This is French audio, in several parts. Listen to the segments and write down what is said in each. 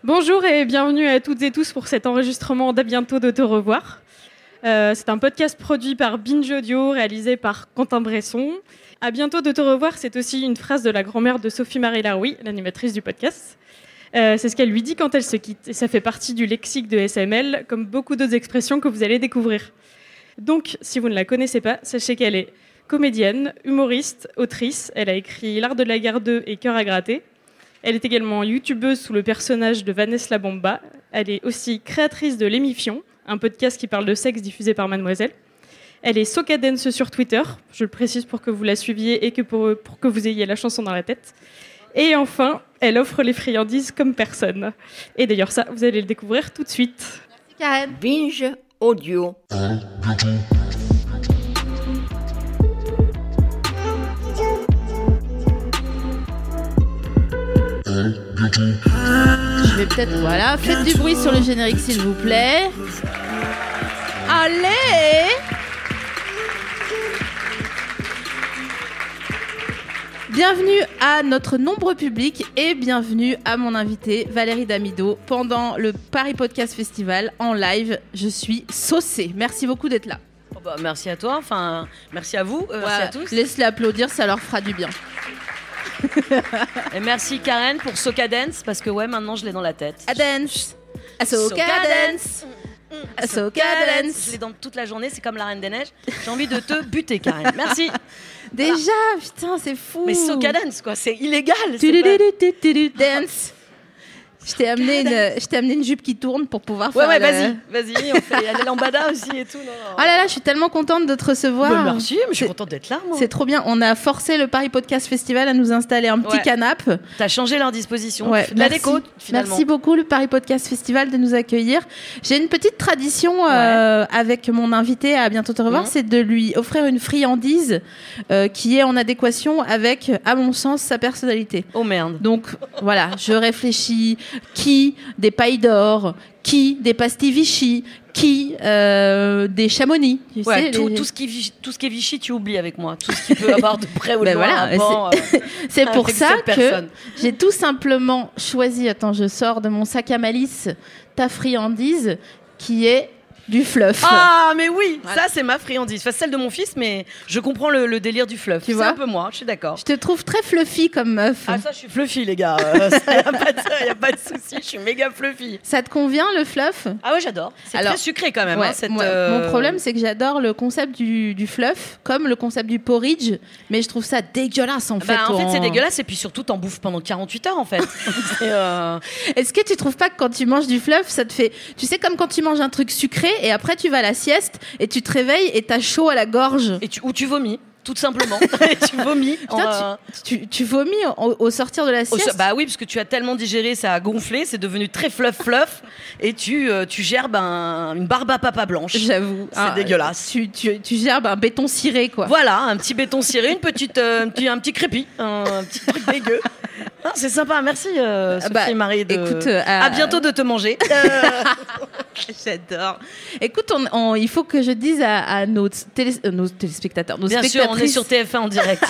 Bonjour et bienvenue à toutes et tous pour cet enregistrement d'À bientôt de te revoir. C'est un podcast produit par Binge Audio, réalisé par Quentin Bresson. À bientôt de te revoir, c'est aussi une phrase de la grand-mère de Sophie-Marie Laroui, l'animatrice du podcast. C'est ce qu'elle lui dit quand elle se quitte. Et ça fait partie du lexique de SML, comme beaucoup d'autres expressions que vous allez découvrir. Donc, si vous ne la connaissez pas, sachez qu'elle est comédienne, humoriste, autrice. Elle a écrit L'Art de la guerre 2 et Cœur à gratter. Elle est également youtubeuse sous le personnage de Vanessa La Bomba. Elle est aussi créatrice de L'Émission, un podcast qui parle de sexe diffusé par Mademoiselle. Elle est Socadence sur Twitter, je le précise pour que vous la suiviez et que pour que vous ayez la chanson dans la tête. Et enfin, elle offre les friandises comme personne. Et d'ailleurs ça, vous allez le découvrir tout de suite. Merci Karen. Binge Audio. Je vais peut-être... Voilà, faites du bruit sur le générique s'il vous plaît. Allez! Bienvenue à notre nombreux public et bienvenue à mon invitée Valérie Damido pendant le Paris Podcast Festival en live. Je suis saucée. Merci beaucoup d'être là. Oh bah, merci à toi, enfin merci à vous, merci à tous. Laisse-les applaudir, ça leur fera du bien. Et merci Karen pour Socadence parce que ouais maintenant je l'ai dans la tête. Socadence. Socadence. Je l'ai dans toute la journée, c'est comme la Reine des Neiges. J'ai envie de te buter Karen. Merci. Déjà, putain, c'est fou. Mais Socadence quoi, c'est illégal. Dance. Je t'ai amené une jupe qui tourne pour pouvoir faire. Ouais, vas-y, on fait la lambada aussi et tout. Non. Oh là là, je suis tellement contente de te recevoir. Bah, merci, mais je suis contente d'être là. Moi. C'est trop bien. On a forcé le Paris Podcast Festival à nous installer un petit canapé. T'as changé leur disposition. Ouais, la déco, finalement. Merci beaucoup le Paris Podcast Festival de nous accueillir. J'ai une petite tradition avec mon invité à bientôt te revoir, c'est de lui offrir une friandise qui est en adéquation avec, à mon sens, sa personnalité. Oh merde. Donc voilà, je réfléchis. Qui des pailles d'or, qui des pastilles Vichy, qui des Chamonix. Tu sais, tout ce qui est Vichy, tu oublies avec moi. Tout ce qui peut avoir de près ou de loin. C'est pour ça que j'ai tout simplement choisi. Attends, je sors de mon sac à malice ta friandise qui est du fluff. Ah, mais oui, voilà. Ça c'est ma friandise. Enfin, celle de mon fils, mais je comprends le délire du fluff. C'est un peu moi, je suis d'accord. Je te trouve très fluffy comme meuf. Ah, ça, je suis fluffy, les gars. Y a pas de souci, je suis méga fluffy. Ça te convient, le fluff? Ah ouais, j'adore. C'est très sucré quand même. Ouais, hein, mon problème, c'est que j'adore le concept du fluff, comme le concept du porridge, mais je trouve ça dégueulasse en fait. En fait, c'est dégueulasse et puis surtout, t'en bouffes pendant 48 heures en fait. Est-ce que tu trouves pas que quand tu manges du fluff, ça te fait... Tu sais, comme quand tu manges un truc sucré et après tu vas à la sieste et tu te réveilles et t'as chaud à la gorge. Ou tu vomis. Tout simplement. Tu vomis. Putain, tu vomis au sortir de la sieste. Bah oui, parce que tu as tellement digéré, ça a gonflé, c'est devenu très fluff, et tu gerbes une barbe à papa blanche. J'avoue. C'est dégueulasse. Tu gerbes un béton ciré, quoi. Voilà, un petit béton ciré, un petit crépi, un petit truc dégueu. Ah, c'est sympa, merci Sophie Marie. Écoute, à bientôt de te manger. J'adore. Écoute, il faut que je dise à nos téléspectateurs, nos Bien spectatrices. sûr, on est sur TF1 en direct.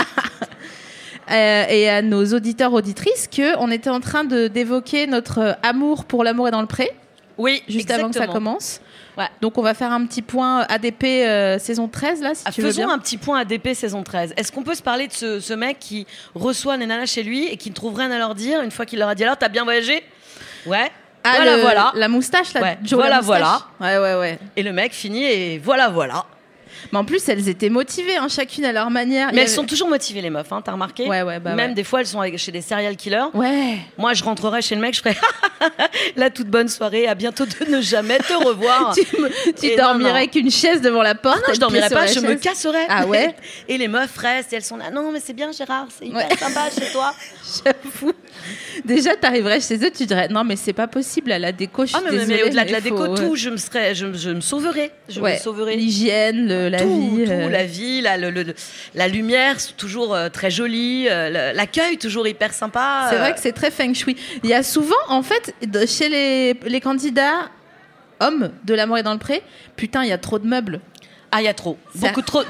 Et à nos auditeurs, auditrices, qu'on était en train d'évoquer notre amour pour l'amour est dans le pré. Oui, juste exactement. avant que ça commence. Ouais. Donc on va faire un petit point ADP saison 13 là, si tu veux bien. Faisons un petit point ADP saison 13. Est-ce qu'on peut se parler de ce mec qui reçoit les nanas chez lui et qui ne trouve rien à leur dire une fois qu'il leur a dit alors t'as bien voyagé? Ouais. Ah, voilà. La moustache là. Ouais. Joe, voilà. Ouais. Et le mec finit et voilà. Mais en plus, elles étaient motivées, hein, chacune à leur manière. Mais elles sont toujours motivées, les meufs, hein, t'as remarqué? Même des fois, elles sont chez des serial killers. Ouais. Moi, je rentrerais chez le mec, je ferais la toute bonne soirée, à bientôt de ne jamais te revoir. tu dormirais avec une chaise devant la porte? Non, je dormirais pas, je me casserais. Ah ouais? Et les meufs restent, et elles sont là. Non, mais c'est bien, Gérard, c'est hyper sympa chez toi. J'avoue. Déjà, t'arriverais chez eux, tu dirais non, mais c'est pas possible, à la déco, je suis désolée. Mais au-delà de la déco, tout, je me sauverais. Je me sauverais. L'hygiène, la vie. La vie, la lumière, toujours très jolie, l'accueil, toujours hyper sympa. C'est vrai que c'est très feng shui. Il y a souvent, en fait, chez les candidats hommes de l'amour est dans le pré, putain, il y a trop de meubles. Ah, il y a trop.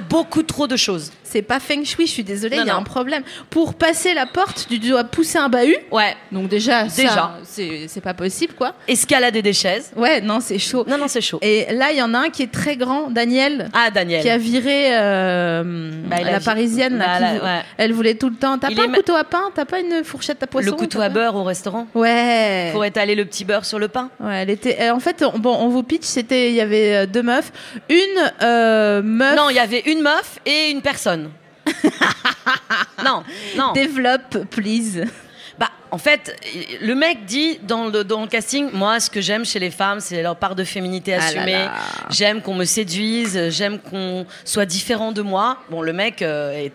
Beaucoup trop de choses. C'est pas feng shui, je suis désolée, il y a un problème. Pour passer la porte, tu dois pousser un bahut. Ouais. Donc déjà. C'est pas possible, quoi. Escalader des chaises. Ouais, non, c'est chaud. Non, c'est chaud. Et là, il y en a un qui est très grand, Daniel. Ah, Daniel. Qui a viré la parisienne. Elle voulait tout le temps. T'as pas un couteau à pain? T'as pas une fourchette à poisson? Le couteau à beurre au restaurant? Ouais. Pour étaler le petit beurre sur le pain? Ouais, elle était. En fait, on vous pitch, il y avait 2 meufs. Une meuf. Non, il y avait une meuf et une personne. non. Développe, please. Bah, en fait, le mec dit dans le casting, moi, ce que j'aime chez les femmes, c'est leur part de féminité assumée. J'aime qu'on me séduise, j'aime qu'on soit différent de moi. Bon, le mec est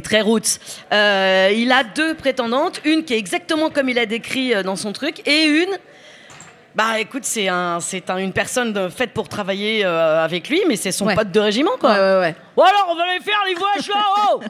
très roots. Il a 2 prétendantes, une qui est exactement comme il a décrit dans son truc, et une... Bah écoute, c'est une personne faite pour travailler avec lui, mais c'est son pote de régiment, quoi. Ouais. Ou alors, on va aller faire les voyages là, oh.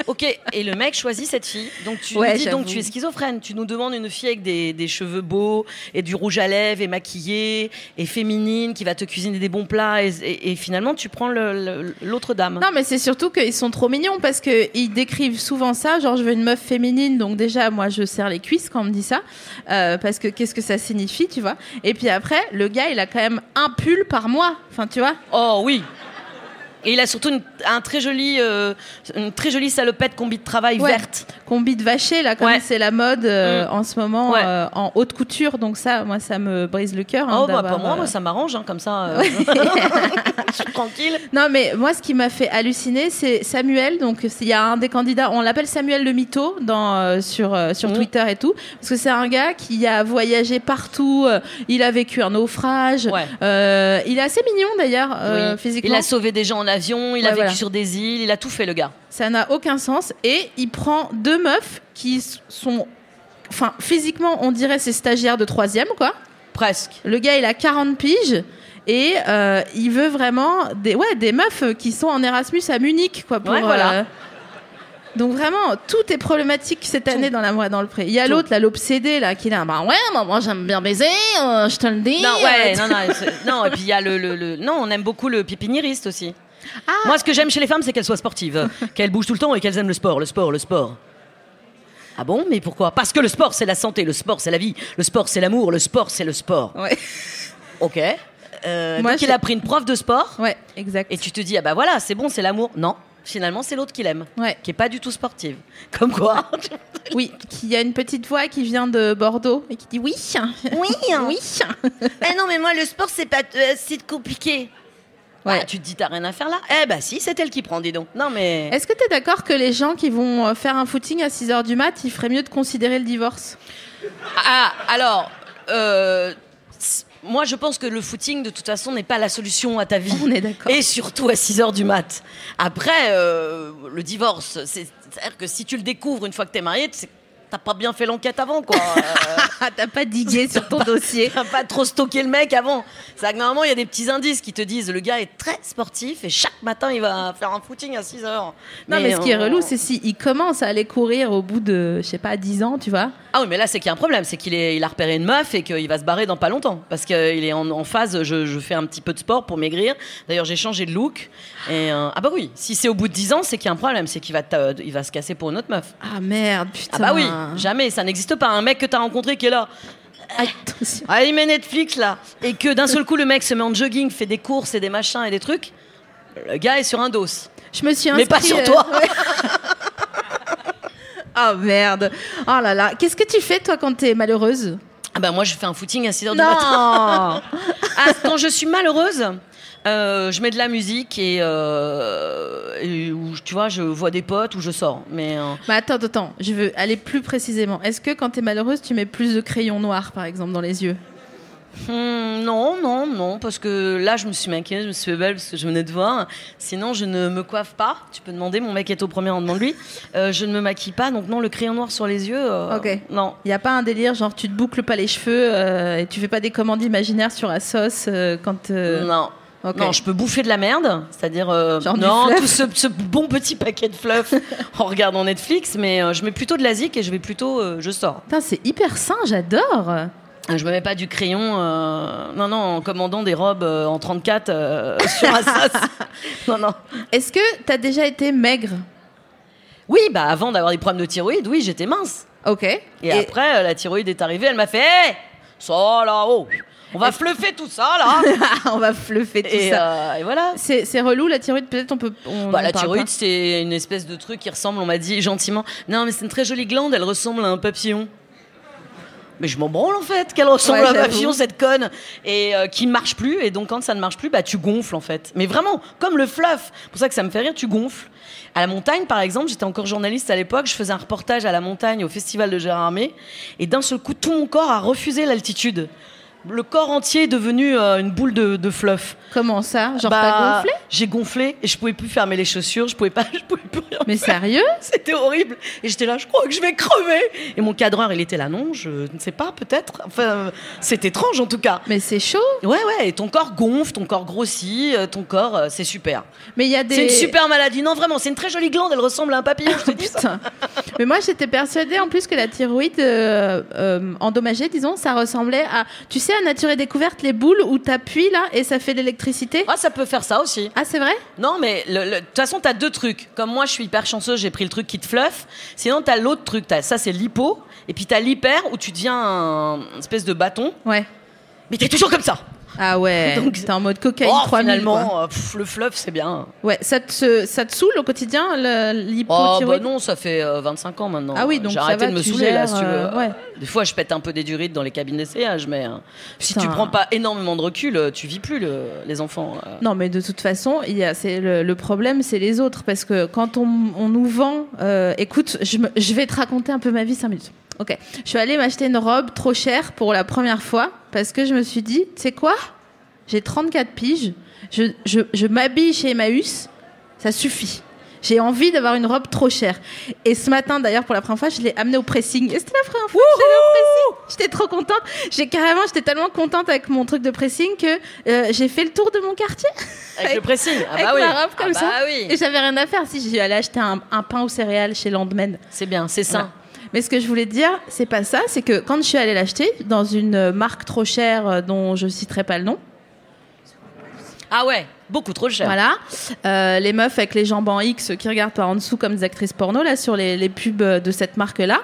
Ok, et le mec choisit cette fille. Donc tu nous dis, donc tu es schizophrène. Tu nous demandes une fille avec des cheveux beaux et du rouge à lèvres et maquillée et féminine qui va te cuisiner des bons plats et finalement tu prends l'autre dame. Non, mais c'est surtout qu'ils sont trop mignons parce qu'ils décrivent souvent ça, genre je veux une meuf féminine, donc déjà moi je serre les cuisses quand on me dit ça, parce que qu'est-ce que ça signifie, tu vois. Et puis après, le gars il a quand même un pull par mois, enfin tu vois. Oh oui. Et il a surtout une très jolie salopette combi de travail verte. Combi de vacher, là, comme c'est la mode en ce moment en haute couture. Donc ça, moi, ça me brise le cœur. Oh, bah pas moi, ça m'arrange, comme ça. Je suis tranquille. Non, mais moi, ce qui m'a fait halluciner, c'est Samuel. Donc, il y a un des candidats, on l'appelle Samuel le mytho sur Twitter et tout. Parce que c'est un gars qui a voyagé partout. Il a vécu un naufrage. Il est assez mignon, d'ailleurs, physiquement. Il a sauvé des gens en avion, il a vécu sur des îles, il a tout fait, le gars. Ça n'a aucun sens. Et il prend 2 meufs qui sont... Enfin, physiquement, on dirait c'est stagiaires de 3e, quoi. Presque. Le gars, il a 40 piges. Et il veut vraiment des meufs qui sont en Erasmus à Munich, quoi. Donc vraiment, tout est problématique cette année dans L'amour est dans le pré. Il y a l'autre, là, l'obsédé, là, qui est là, moi j'aime bien baiser, je te le dis. Non, et puis il y a non, on aime beaucoup le pépiniériste aussi. Moi, ce que j'aime chez les femmes, c'est qu'elles soient sportives, qu'elles bougent tout le temps et qu'elles aiment le sport. Ah bon, mais pourquoi? Parce que le sport, c'est la santé, le sport, c'est la vie, le sport, c'est l'amour, le sport, c'est le sport. Ouais. Ok. Donc il a pris une prof de sport. Ouais, exact. Et tu te dis, ah bah voilà, c'est bon, c'est l'amour. Non, finalement, c'est l'autre qu'il aime, qui est pas du tout sportive. Comme quoi. Oui, qui a une petite voix qui vient de Bordeaux et qui dit oui. Eh non, mais moi, le sport, c'est pas c'est compliqué. Ouais. Tu te dis, t'as rien à faire là? Eh bah si, c'est elle qui prend, dis donc. Non, mais... Est-ce que t'es d'accord que les gens qui vont faire un footing à 6h du mat, il ferait mieux de considérer le divorce? Alors... moi, je pense que le footing, de toute façon, n'est pas la solution à ta vie. On est d'accord. Et surtout à 6h du mat. Après, le divorce, c'est-à-dire que si tu le découvres une fois que t'es marié, t'as pas bien fait l'enquête avant, quoi. T'as pas digué sur ton dossier. T'as pas trop stocké le mec avant. C'est que normalement, il y a des petits indices qui te disent le gars est très sportif et chaque matin, il va faire un footing à 6h. Non, mais ce qui est relou, c'est s'il commence à aller courir au bout de, je sais pas, 10 ans, tu vois. Ah oui, mais là, c'est qu'il y a un problème. C'est il a repéré une meuf et qu'il va se barrer dans pas longtemps. Parce qu'il est en phase, je fais un petit peu de sport pour maigrir. D'ailleurs, j'ai changé de look. Et, ah bah oui, si c'est au bout de 10 ans, c'est qu'il y a un problème. C'est qu'il va se casser pour une autre meuf. Ah merde, putain. Ah bah oui, jamais, ça n'existe pas. Un mec que t'as rencontré qui est là. Il met Netflix là. Et que d'un seul coup, le mec se met en jogging, fait des courses et des machins et des trucs. Le gars est sur un dos. Je me suis inscrit, mais pas sur toi. Oh merde. Oh là là. Qu'est-ce que tu fais toi quand t'es malheureuse? Ah bah moi je fais un footing à 6h du matin. Quand je suis malheureuse, je mets de la musique et où, tu vois, je vois des potes ou je sors. Mais attends, je veux aller plus précisément. Est-ce que quand t'es malheureuse, tu mets plus de crayon noir, par exemple, dans les yeux? Non, parce que là, je me suis maquillée, je me suis fait belle parce que je venais de voir. Sinon, je ne me coiffe pas. Tu peux demander, mon mec est au premier rang, demande-lui. Je ne me maquille pas, donc non, le crayon noir sur les yeux, ok. Non. Il n'y a pas un délire, genre tu te boucles pas les cheveux et tu fais pas des commandes imaginaires sur Asos quand... Non. Okay. Non, je peux bouffer de la merde, c'est-à-dire tout ce bon petit paquet de fluff en regardant Netflix, mais je mets plutôt de la zik et je sors. Putain, c'est hyper sain, j'adore. Je me mets pas du crayon, non, en commandant des robes en 34 sur Assas. Non. Est-ce que t'as déjà été maigre? Oui, avant d'avoir des problèmes de thyroïde, oui, j'étais mince. Ok. Et après, la thyroïde est arrivée, elle m'a fait « Hé, ça là-haut, on va fluffer tout ça, là !» On va fluffer tout ça. Et voilà. C'est relou, la thyroïde, peut-être on peut... La thyroïde, c'est une espèce de truc qui ressemble, on m'a dit gentiment, « Non, mais c'est une très jolie glande, elle ressemble à un papillon. » Mais je m'en branle en fait, qu'elle ressemble à un papillon, cette conne, et qui ne marche plus. Et donc quand ça ne marche plus, tu gonfles en fait. Mais vraiment, comme le fluff. C'est pour ça que ça me fait rire, tu gonfles. À la montagne, par exemple, j'étais encore journaliste à l'époque, je faisais un reportage à la montagne au festival de Gérardmer, et d'un seul coup, tout mon corps a refusé l'altitude. Le corps entier est devenu une boule de fluff. Comment ça? Genre t'as gonflé? J'ai gonflé et je pouvais plus fermer les chaussures, je pouvais plus rien Mais faire. Sérieux? C'était horrible. Et j'étais là, je crois que je vais crever. Et mon cadreur, il était là, non, je ne sais pas, peut-être. Enfin, c'est étrange en tout cas. Mais c'est chaud. Ouais, et ton corps gonfle, ton corps grossit, ton corps, c'est super. Mais il y a des... C'est une super maladie. Non, vraiment, c'est une très jolie glande, elle ressemble à un papillon, je te dis ça. Mais moi, j'étais persuadée en plus que la thyroïde endommagée, disons, ça ressemblait à... Tu sais, à Nature et Découverte, les boules où t'appuies là et ça fait de l'électricité. Ah, ça peut faire ça aussi. Ah, c'est vrai? Non, mais de toute façon, t'as deux trucs. Comme moi, je suis hyper chanceuse, j'ai pris le truc qui te fluffe. Sinon, t'as l'autre truc. Ça, c'est l'hypo. Et puis, t'as l'hyper où tu deviens une espèce de bâton. Ouais. Mais t'es toujours comme ça. Ah ouais, donc t'es en mode cocaïne 3000. Finalement, le fluff, c'est bien. Ouais, ça te saoule au quotidien, l'hypothyroïde? Non, ça fait 25 ans maintenant. Ah oui, donc j'ai arrêté de me saouler, là, si tu veux. Ouais. Des fois, je pète un peu des durites dans les cabines d'essayage, mais si tu prends pas énormément de recul, tu vis plus les enfants. Non, mais de toute façon, le problème, c'est les autres, parce que quand on nous vend... écoute, je vais te raconter un peu ma vie 5 minutes. Ok, je suis allée m'acheter une robe trop chère pour la première fois parce que je me suis dit, tu sais quoi, j'ai 34 piges, je m'habille chez Emmaüs, ça suffit. J'ai envie d'avoir une robe trop chère. Et ce matin, d'ailleurs, pour la première fois, je l'ai amenée au pressing. Et c'était la première fois que j'allais au pressing. J'étais trop contente. J'étais tellement contente avec mon truc de pressing que j'ai fait le tour de mon quartier. Avec le pressing? Avec ma robe comme ça. Oui. Et j'avais rien à faire si j'allais acheter un pain aux céréales chez Landman. C'est bien, c'est ça. Voilà. Mais ce que je voulais dire, c'est pas ça. C'est que quand je suis allée l'acheter dans une marque trop chère dont je citerai pas le nom. Ah ouais, beaucoup trop cher. Voilà. Les meufs avec les jambes en X qui regardent par en dessous comme des actrices porno là sur les pubs de cette marque-là.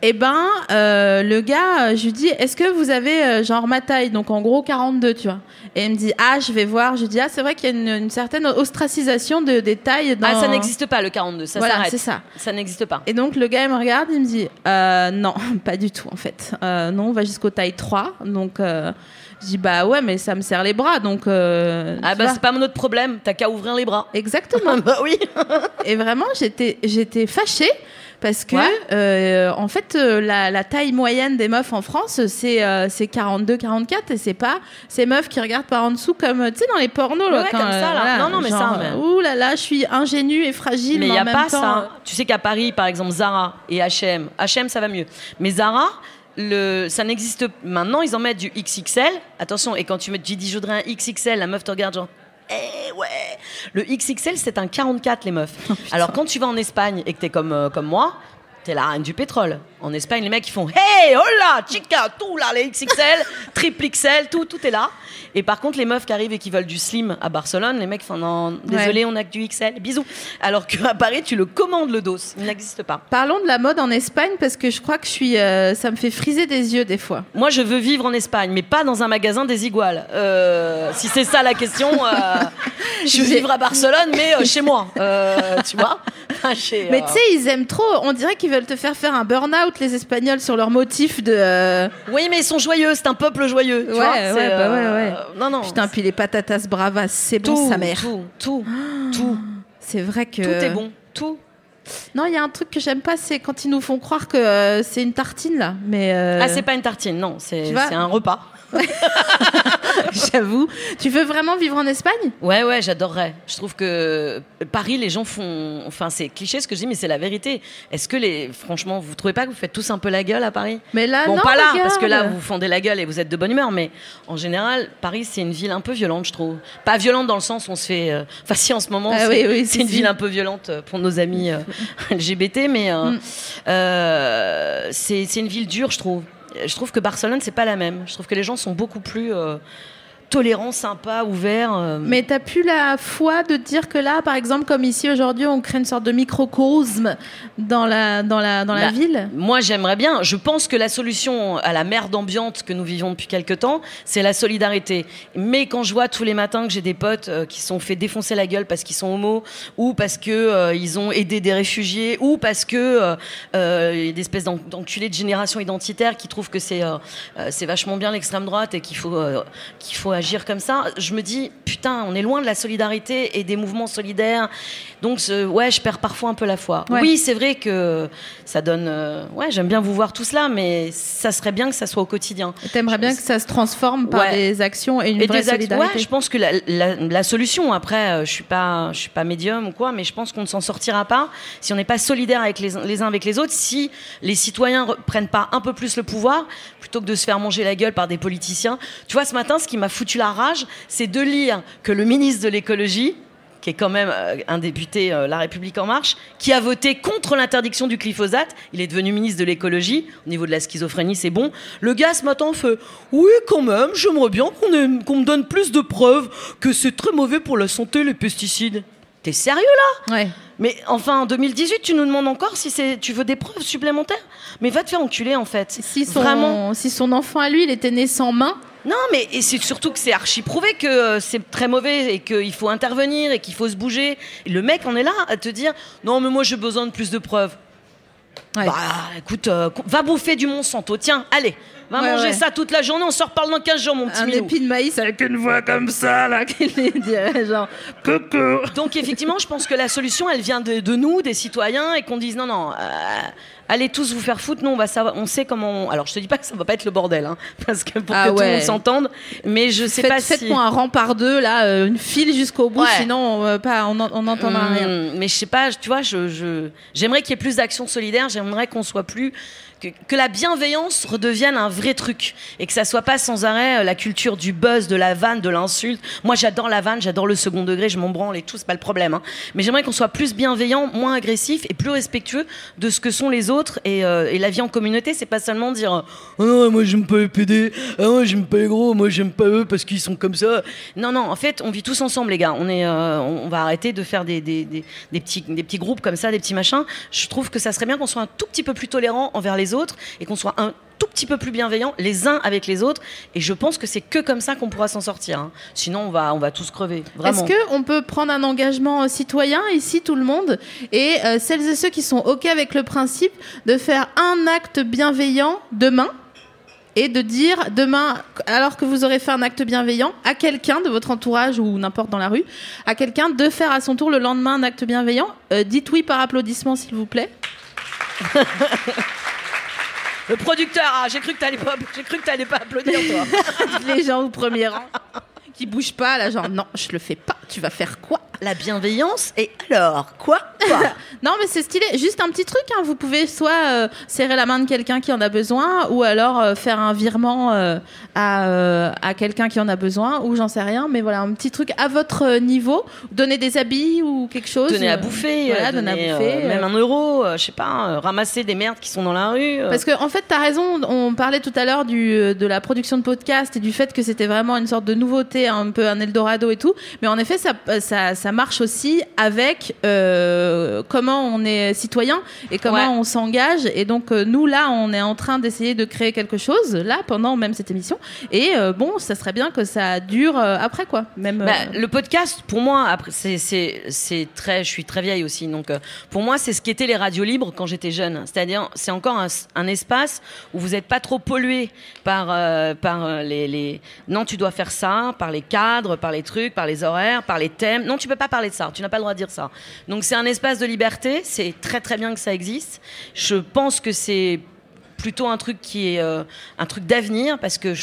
Et le gars, je lui dis, est-ce que vous avez genre ma taille, donc en gros 42, tu vois. Et il me dit, je vais voir. Je lui dis, c'est vrai qu'il y a une certaine ostracisation des tailles. Dans... Ah, ça n'existe pas le 42, ça s'arrête. C'est ça. Ça n'existe pas. Et donc le gars il me regarde, il me dit, non, pas du tout en fait. Non, on va jusqu'au taille 3, donc. Je dis ouais, mais ça me serre les bras, donc. C'est pas notre problème. T'as qu'à ouvrir les bras. Exactement. Oui. Et vraiment, j'étais fâchée parce que en fait, la taille moyenne des meufs en France, c'est 42, 44, et c'est pas ces meufs qui regardent par en dessous comme tu sais dans les pornos là. Comme ça là. Non, mais genre, ça. Ouh là là, je suis ingénue et fragile. Mais il y a pas temps, ça. Tu sais qu'à Paris, par exemple, Zara et H&M, ça va mieux. Mais Zara. Ça n'existe maintenant, ils en mettent du XXL. Attention, et quand tu dis je voudrais un XXL, la meuf te regarde genre ouais. Le XXL c'est un 44 les meufs. Alors quand tu vas en Espagne et que t'es comme moi, t'es la reine du pétrole. En Espagne, les mecs ils font hey, hola, chica, tout là, les XXL, triple XL, tout est là. Et par contre, les meufs qui arrivent et qui veulent du slim à Barcelone, les mecs font non, désolé, on a que du XL, bisous. Alors qu'à Paris, tu le commandes le dos, il n'existe pas. Parlons de la mode en Espagne parce que je crois que ça me fait friser des yeux des fois. Moi, je veux vivre en Espagne, mais pas dans un magasin des iguales. Si c'est ça la question, je veux vivre à Barcelone, mais chez moi, tu vois. Mais tu sais, ils aiment trop. On dirait qu'ils veulent te faire un burn-out, les Espagnols, sur leur motif de. Oui, mais ils sont joyeux. C'est un peuple joyeux. Tu vois, ouais. Non. Putain, puis les patatas bravas, c'est bon, sa mère. Tout. C'est vrai que. Tout est bon. Tout. Non, il y a un truc que j'aime pas, c'est quand ils nous font croire que c'est une tartine là. Mais c'est pas une tartine, non. C'est un repas. J'avoue. Tu veux vraiment vivre en Espagne ? Ouais, j'adorerais. Je trouve que Paris, les gens font... Enfin, c'est cliché ce que je dis, mais c'est la vérité. Est-ce que franchement, vous trouvez pas que vous faites tous un peu la gueule à Paris ? Mais là, bon, non, pas là, regarde. parce que là, vous fendez la gueule et vous êtes de bonne humeur, mais en général, Paris, c'est une ville un peu violente, je trouve. Pas violente dans le sens où on se fait... Enfin, si, en ce moment, c'est une ville un peu violente pour nos amis LGBT, mais c'est une ville dure, je trouve. Je trouve que Barcelone, c'est pas la même. Je trouve que les gens sont beaucoup plus tolérants, sympas, ouverts. Mais t'as plus la foi de dire que là, par exemple, comme ici aujourd'hui, on crée une sorte de microcosme dans la ville? Moi, j'aimerais bien. Je pense que la solution à la merde ambiante que nous vivons depuis quelque temps, c'est la solidarité. Mais quand je vois tous les matins que j'ai des potes qui se sont fait défoncer la gueule parce qu'ils sont homos, ou parce que ils ont aidé des réfugiés, ou parce que y a des espèces d'enculés de génération identitaire qui trouvent que c'est vachement bien l'extrême droite et qu'il faut agir comme ça, je me dis putain, on est loin de la solidarité et des mouvements solidaires, donc je perds parfois un peu la foi. Oui, c'est vrai que ça donne j'aime bien vous voir tout cela, mais ça serait bien que ça soit au quotidien. T'aimerais bien que ça se transforme par des actions et une vraie solidarité. Je pense que la solution, après je suis pas médium ou quoi, mais je pense qu'on ne s'en sortira pas si on n'est pas solidaire avec les uns avec les autres, si les citoyens prennent pas un peu plus le pouvoir plutôt que de se faire manger la gueule par des politiciens. Tu vois, ce matin, ce qui m'a foutu la rage, c'est de lire que le ministre de l'écologie, qui est quand même un député La République En Marche, qui a voté contre l'interdiction du glyphosate, il est devenu ministre de l'écologie, au niveau de la schizophrénie c'est bon, le gars ce matin fait « Oui quand même, j'aimerais bien qu'on me donne plus de preuves que c'est très mauvais pour la santé les pesticides ». T'es sérieux là? Ouais. Mais enfin, en 2018, tu nous demandes encore si tu veux des preuves supplémentaires? Mais va te faire enculer, en fait. Si son enfant à lui, il était né sans main. Non, mais et c'est surtout que c'est archi prouvé que c'est très mauvais et qu'il faut intervenir et qu'il faut se bouger. Et le mec en est là à te dire non, mais moi j'ai besoin de plus de preuves. Ouais. Bah écoute, va bouffer du Monsanto. Tiens, allez. Va manger ça toute la journée, on se reparle dans 15 jours, mon petit Milou. Un épi de maïs avec une voix comme ça, là, qui dirait genre coucou. Donc, effectivement, je pense que la solution, elle vient de nous, des citoyens, et qu'on dise non, allez tous vous faire foutre, nous, on sait comment. Alors, je te dis pas que ça va pas être le bordel, hein, parce que pour que tout le monde s'entende, mais je sais pas si. Faites-moi un rang par deux, là, une file jusqu'au bout, sinon, on n'entendra rien. Mais je sais pas, tu vois, j'aimerais qu'il y ait plus d'actions solidaires, j'aimerais qu'on soit plus. Que la bienveillance redevienne un vrai truc et que ça soit pas sans arrêt la culture du buzz, de la vanne, de l'insulte. Moi j'adore la vanne, j'adore le second degré, je m'en branle et tout, c'est pas le problème, hein. Mais j'aimerais qu'on soit plus bienveillant, moins agressif et plus respectueux de ce que sont les autres et la vie en communauté, c'est pas seulement dire oh non, moi j'aime pas les PD, ah moi j'aime pas les gros, moi j'aime pas eux parce qu'ils sont comme ça. Non, en fait on vit tous ensemble les gars, on va arrêter de faire des petits groupes comme ça, des petits machins. Je trouve que ça serait bien qu'on soit un tout petit peu plus tolérant envers les autres et qu'on soit un tout petit peu plus bienveillants les uns avec les autres, et je pense que c'est que comme ça qu'on pourra s'en sortir, hein. Sinon on va tous crever, vraiment. Est-ce qu'on peut prendre un engagement citoyen ici, tout le monde, et celles et ceux qui sont OK avec le principe de faire un acte bienveillant demain, et de dire demain, alors que vous aurez fait un acte bienveillant à quelqu'un de votre entourage ou n'importe dans la rue, à quelqu'un de faire à son tour le lendemain un acte bienveillant? Dites oui par applaudissement s'il vous plaît. Le producteur, j'ai cru que t'allais pas applaudir, toi. Les gens au premier rang qui bougent pas, là, genre non, je le fais pas. Tu vas faire quoi? La bienveillance, et alors quoi? Non, mais c'est stylé. Juste un petit truc, hein. Vous pouvez soit serrer la main de quelqu'un qui en a besoin, ou alors faire un virement à quelqu'un qui en a besoin, ou j'en sais rien. Mais voilà, un petit truc à votre niveau. Donner des habits ou quelque chose. Donner à bouffer. Voilà, donner à bouffer. Même 1 euro, je sais pas, ramasser des merdes qui sont dans la rue. Parce que en fait, t'as raison. On parlait tout à l'heure de la production de podcast et du fait que c'était vraiment une sorte de nouveauté, un peu un Eldorado et tout. Mais en effet, ça marche aussi avec comment on est citoyen et comment on s'engage. Et donc, nous, là, on est en train d'essayer de créer quelque chose, là, pendant même cette émission. Et bon, ça serait bien que ça dure après, quoi. Même, le podcast, pour moi, après, je suis très vieille aussi. Donc, pour moi, c'est ce qu'étaient les radios libres quand j'étais jeune. C'est-à-dire, c'est encore un espace où vous n'êtes pas trop pollué par les... Non, tu dois faire ça, par les cadres, par les trucs, par les horaires, par les thèmes. Non, tu peux pas parler de ça, tu n'as pas le droit de dire ça. Donc c'est un espace de liberté, c'est très très bien que ça existe. Je pense que c'est plutôt un truc qui est un truc d'avenir, parce que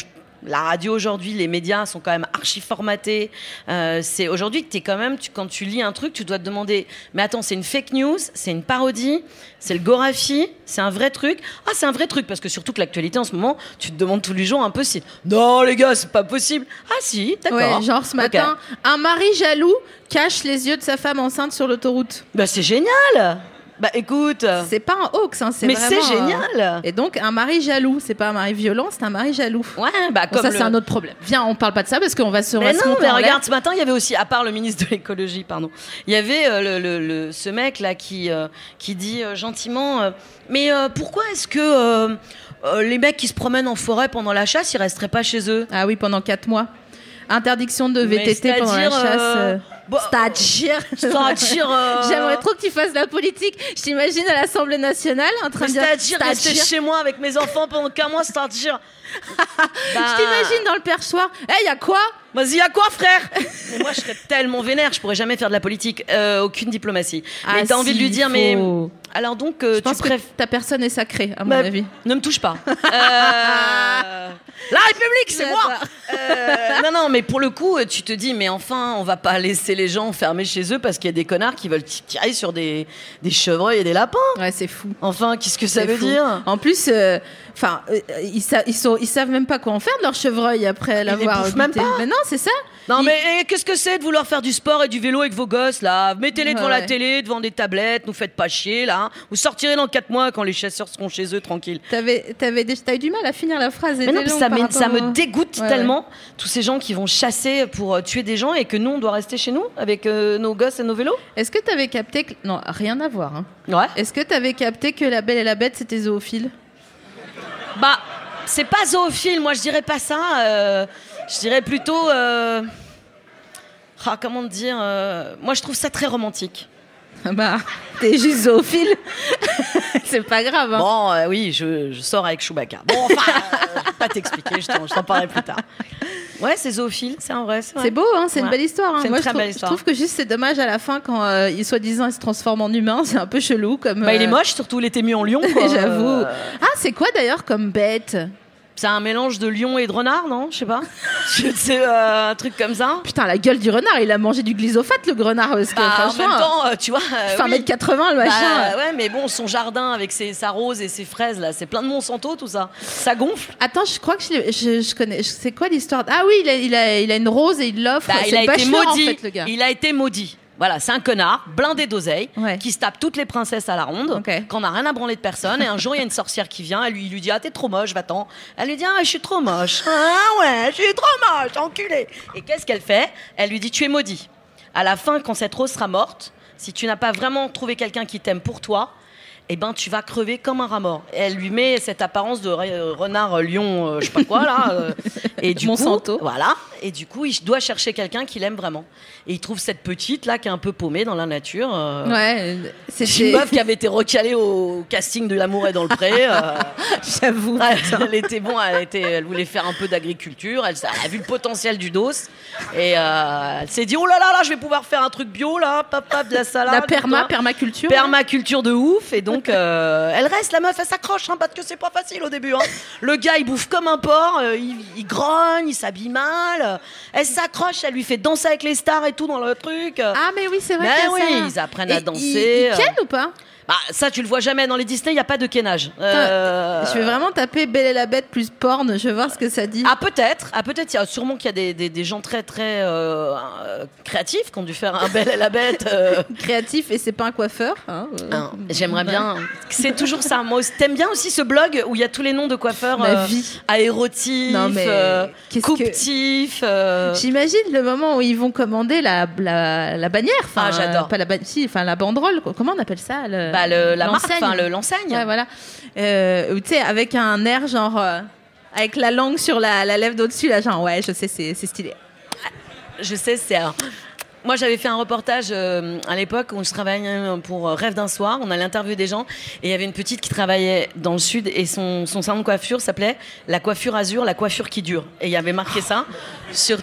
la radio aujourd'hui, les médias sont quand même archi formatés. C'est aujourd'hui que t'es quand même, quand tu lis un truc, tu dois te demander, mais attends, c'est une fake news, c'est une parodie, c'est le Gorafi, c'est un vrai truc. Ah, c'est un vrai truc, parce que surtout que l'actualité en ce moment, tu te demandes tous les jours un peu si, non les gars, c'est pas possible. Ah si, d'accord. Ouais, genre ce matin, un mari jaloux cache les yeux de sa femme enceinte sur l'autoroute. Bah c'est génial. Bah écoute, c'est pas un hoax, hein, mais vraiment, c'est génial. Et donc un mari jaloux, c'est pas un mari violent, c'est un mari jaloux. Ouais, bah comme ça c'est un autre problème. Viens, on parle pas de ça parce qu'on va se. Mais non, mais regarde, ce matin il y avait aussi, à part le ministre de l'écologie, pardon, il y avait ce mec là qui dit gentiment, mais pourquoi est-ce que les mecs qui se promènent en forêt pendant la chasse, ils resteraient pas chez eux? Ah oui, pendant 4 mois. Interdiction de VTT pendant la chasse. C'est-à-dire j'aimerais trop que tu fasses de la politique. Je t'imagine à l'Assemblée nationale en train de dire c'est-à-dire rester chez moi avec mes enfants pendant 4 mois, c'est-à-dire je t'imagine dans le perchoir. Y a quoi? Vas-y, y a quoi, frère? Mais moi, je serais tellement vénère, je pourrais jamais faire de la politique, aucune diplomatie. Mais t'as envie de lui dire, mais alors donc, je pense que ta personne est sacrée, à mon avis. Ne me touche pas. La République, c'est moi. Non, mais pour le coup, tu te dis, mais enfin, on va pas laisser les gens enfermés chez eux parce qu'il y a des connards qui veulent tirer sur des chevreuils et des lapins. Ouais, c'est fou. Enfin, qu'est-ce que ça veut dire? En plus, ils savent même pas quoi en faire de leur chevreuil après l'avoir buté. Même pas. Mais non, c'est ça. Non, mais qu'est-ce que c'est de vouloir faire du sport et du vélo avec vos gosses, là? Mettez-les devant la télé, devant des tablettes, nous faites pas chier, là. Vous sortirez dans 4 mois quand les chasseurs seront chez eux, tranquilles. T'as eu du mal à finir la phrase. Mais non, ça me dégoûte tellement, tous ces gens qui vont chasser pour tuer des gens et que nous, on doit rester chez nous avec nos gosses et nos vélos. Est-ce que t'avais capté que... Non, rien à voir. Hein. Ouais. Est-ce que t'avais capté que La Belle et la Bête, c'était zoophile? Bah, c'est pas zoophile, moi je dirais pas ça. Je dirais plutôt... comment dire moi je trouve ça très romantique. Bah, t'es juste zoophile. C'est pas grave. Hein. Bon, oui, je sors avec Chewbacca. Bon, enfin, je vais pas t'expliquer, je t'en parlerai plus tard. Ouais, c'est zoophile, c'est un vrai. C'est beau, hein, c'est une belle histoire. Hein. C'est une très belle histoire. Je trouve que juste c'est dommage à la fin quand soi-disant il se transforme en humain, c'est un peu chelou. Comme, il est moche, surtout il était mis en lion. J'avoue. Ah, c'est quoi d'ailleurs comme bête? C'est un mélange de lion et de renard, non? Je sais pas. C'est un truc comme ça. Putain, la gueule du renard, il a mangé du glyphosate, le renard. Parce que, en même temps, tu vois. Fait 1m80, le machin. Ouais, mais bon, son jardin avec sa rose et ses fraises, là, c'est plein de Monsanto, tout ça. Ça gonfle. Attends, je crois que je connais. C'est quoi l'histoire? Ah oui, il a une rose et il l'offre. Il a été maudit. En fait, le gars. Il a été maudit. Voilà, c'est un connard, blindé d'oseille, qui se tape toutes les princesses à la ronde, qu'on n'a rien à branler de personne. Et un jour, il y a une sorcière qui vient, il lui dit: ah, t'es trop moche, va-t'en. Elle lui dit: ah, je suis trop moche. Ah ouais, je suis trop moche, enculé. Et qu'est-ce qu'elle fait? Elle lui dit: tu es maudit. À la fin, quand cette rose sera morte, si tu n'as pas vraiment trouvé quelqu'un qui t'aime pour toi, eh ben, tu vas crever comme un rat mort. Et elle lui met cette apparence de renard, lion, je sais pas quoi, là. Et du Monsanto. coup, voilà. Et du coup, il doit chercher quelqu'un qu'il aime vraiment. Et il trouve cette petite, là, qui est un peu paumée dans la nature. Ouais. C'est une meuf qui avait été recalée au casting de L'amour est dans le pré. J'avoue. Elle était bon, elle voulait faire un peu d'agriculture. Elle a vu le potentiel du dos. Et elle s'est dit: oh là là, je vais pouvoir faire un truc bio, là. Papa, de la salade. La permaculture. Permaculture de ouf. Et donc, elle reste, la meuf, elle s'accroche, hein, parce que c'est pas facile au début. Hein. Le gars, il bouffe comme un porc, il grogne, il s'habille mal. Elle s'accroche, elle lui fait danser avec les stars et tout dans le truc. Ah, mais oui, c'est vrai. Ils apprennent à danser. Ils kennent ou pas? Bah, ça, tu le vois jamais dans les Disney, il n'y a pas de kénage. Je vais vraiment taper Belle et la Bête plus porn, je vais voir ce que ça dit. Ah, peut-être. Il y a sûrement qu'il y a des gens très, très créatifs qui ont dû faire un Belle et la Bête. Créatif, et c'est pas un coiffeur. Hein, j'aimerais bien. C'est toujours ça. Moi, t'aimes bien aussi ce blog où il y a tous les noms de coiffeurs aérotifs, couptifs. J'imagine le moment où ils vont commander la bannière. J'adore. Pas la banderole. Comment on appelle ça? La marque, l'enseigne. Ouais, voilà. Tu sais, avec un air genre avec la langue sur la lèvre d'au-dessus, là, genre ouais, je sais, c'est stylé. Je sais, moi, j'avais fait un reportage à l'époque où je travaillais pour Rêve d'un soir. On allait interviewer des gens et il y avait une petite qui travaillait dans le sud et son salon de coiffure s'appelait La Coiffure Azur, la coiffure qui dure. Et il y avait marqué ça sur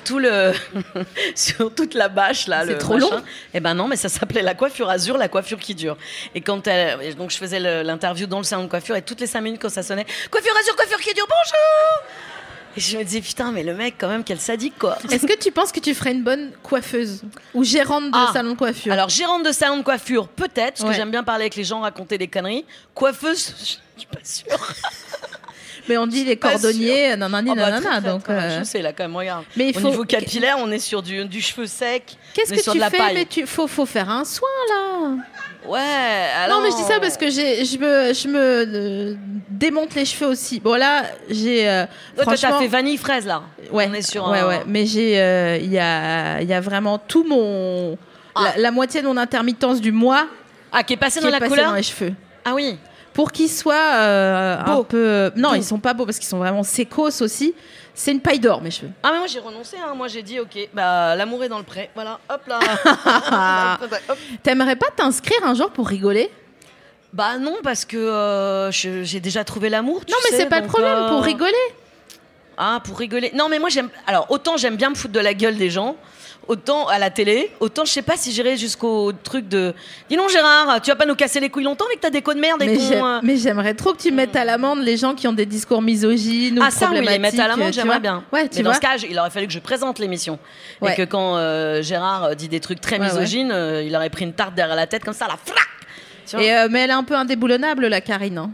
sur toute la bâche là. C'est trop long. Eh ben non, mais ça s'appelait La Coiffure Azur, la coiffure qui dure. Et donc je faisais l'interview dans le salon de coiffure et toutes les 5 minutes quand ça sonnait: Coiffure Azur, coiffure qui dure, bonjour. Et je me disais: putain, mais le mec, quand même, quel sadique, quoi. Est-ce que tu penses que tu ferais une bonne coiffeuse ou gérante de salon de coiffure? Alors, gérante de salon de coiffure, peut-être, parce que j'aime bien parler avec les gens, raconter des conneries. Coiffeuse, je suis pas sûre. Mais on dit les cordonniers, nanana, donc... Je sais, là, quand même, regarde. Mais au niveau capillaire, on est sur du cheveu sec. Qu'est-ce que tu fais? Mais faut faire un soin, là. Ouais, alors... Non, mais je dis ça parce que je me démonte les cheveux aussi. Bon, là, j'ai... Toi, franchement... t'as fait vanille-fraise, là. Ouais, on est sur ouais. Mais il y a vraiment tout mon... La moitié de mon intermittence du mois... Ah, qui est passé dans la couleur dans les cheveux. Ah oui. Pour qu'ils soient un peu... Non, ils sont pas beaux parce qu'ils sont vraiment sécos aussi. C'est une paille d'or, mes cheveux. Ah, mais moi, j'ai renoncé. Hein. Moi, j'ai dit, OK, bah, l'amour est dans le pré. Voilà, hop là. T'aimerais pas t'inscrire un jour pour rigoler? Bah non, parce que j'ai déjà trouvé l'amour, tu sais. Non, mais c'est pas le problème, pour rigoler. Ah, pour rigoler. Non, mais moi, Alors, autant j'aime bien me foutre de la gueule des gens, autant à la télé, autant je sais pas si j'irai jusqu'au truc de... Dis donc, Gérard, tu vas pas nous casser les couilles longtemps avec ta déco de merde et ton... Mais j'aimerais trop que tu mettes à l'amende les gens qui ont des discours misogynes ou problématiques. Ah, ça, oui, les mettre à l'amende, j'aimerais bien. Ouais, mais dans ce cas, il aurait fallu que je présente l'émission. Ouais. Et que quand Gérard dit des trucs très misogynes, il aurait pris une tarte derrière la tête comme ça, la flac. Mais elle est un peu indéboulonnable, la Karine. Hein.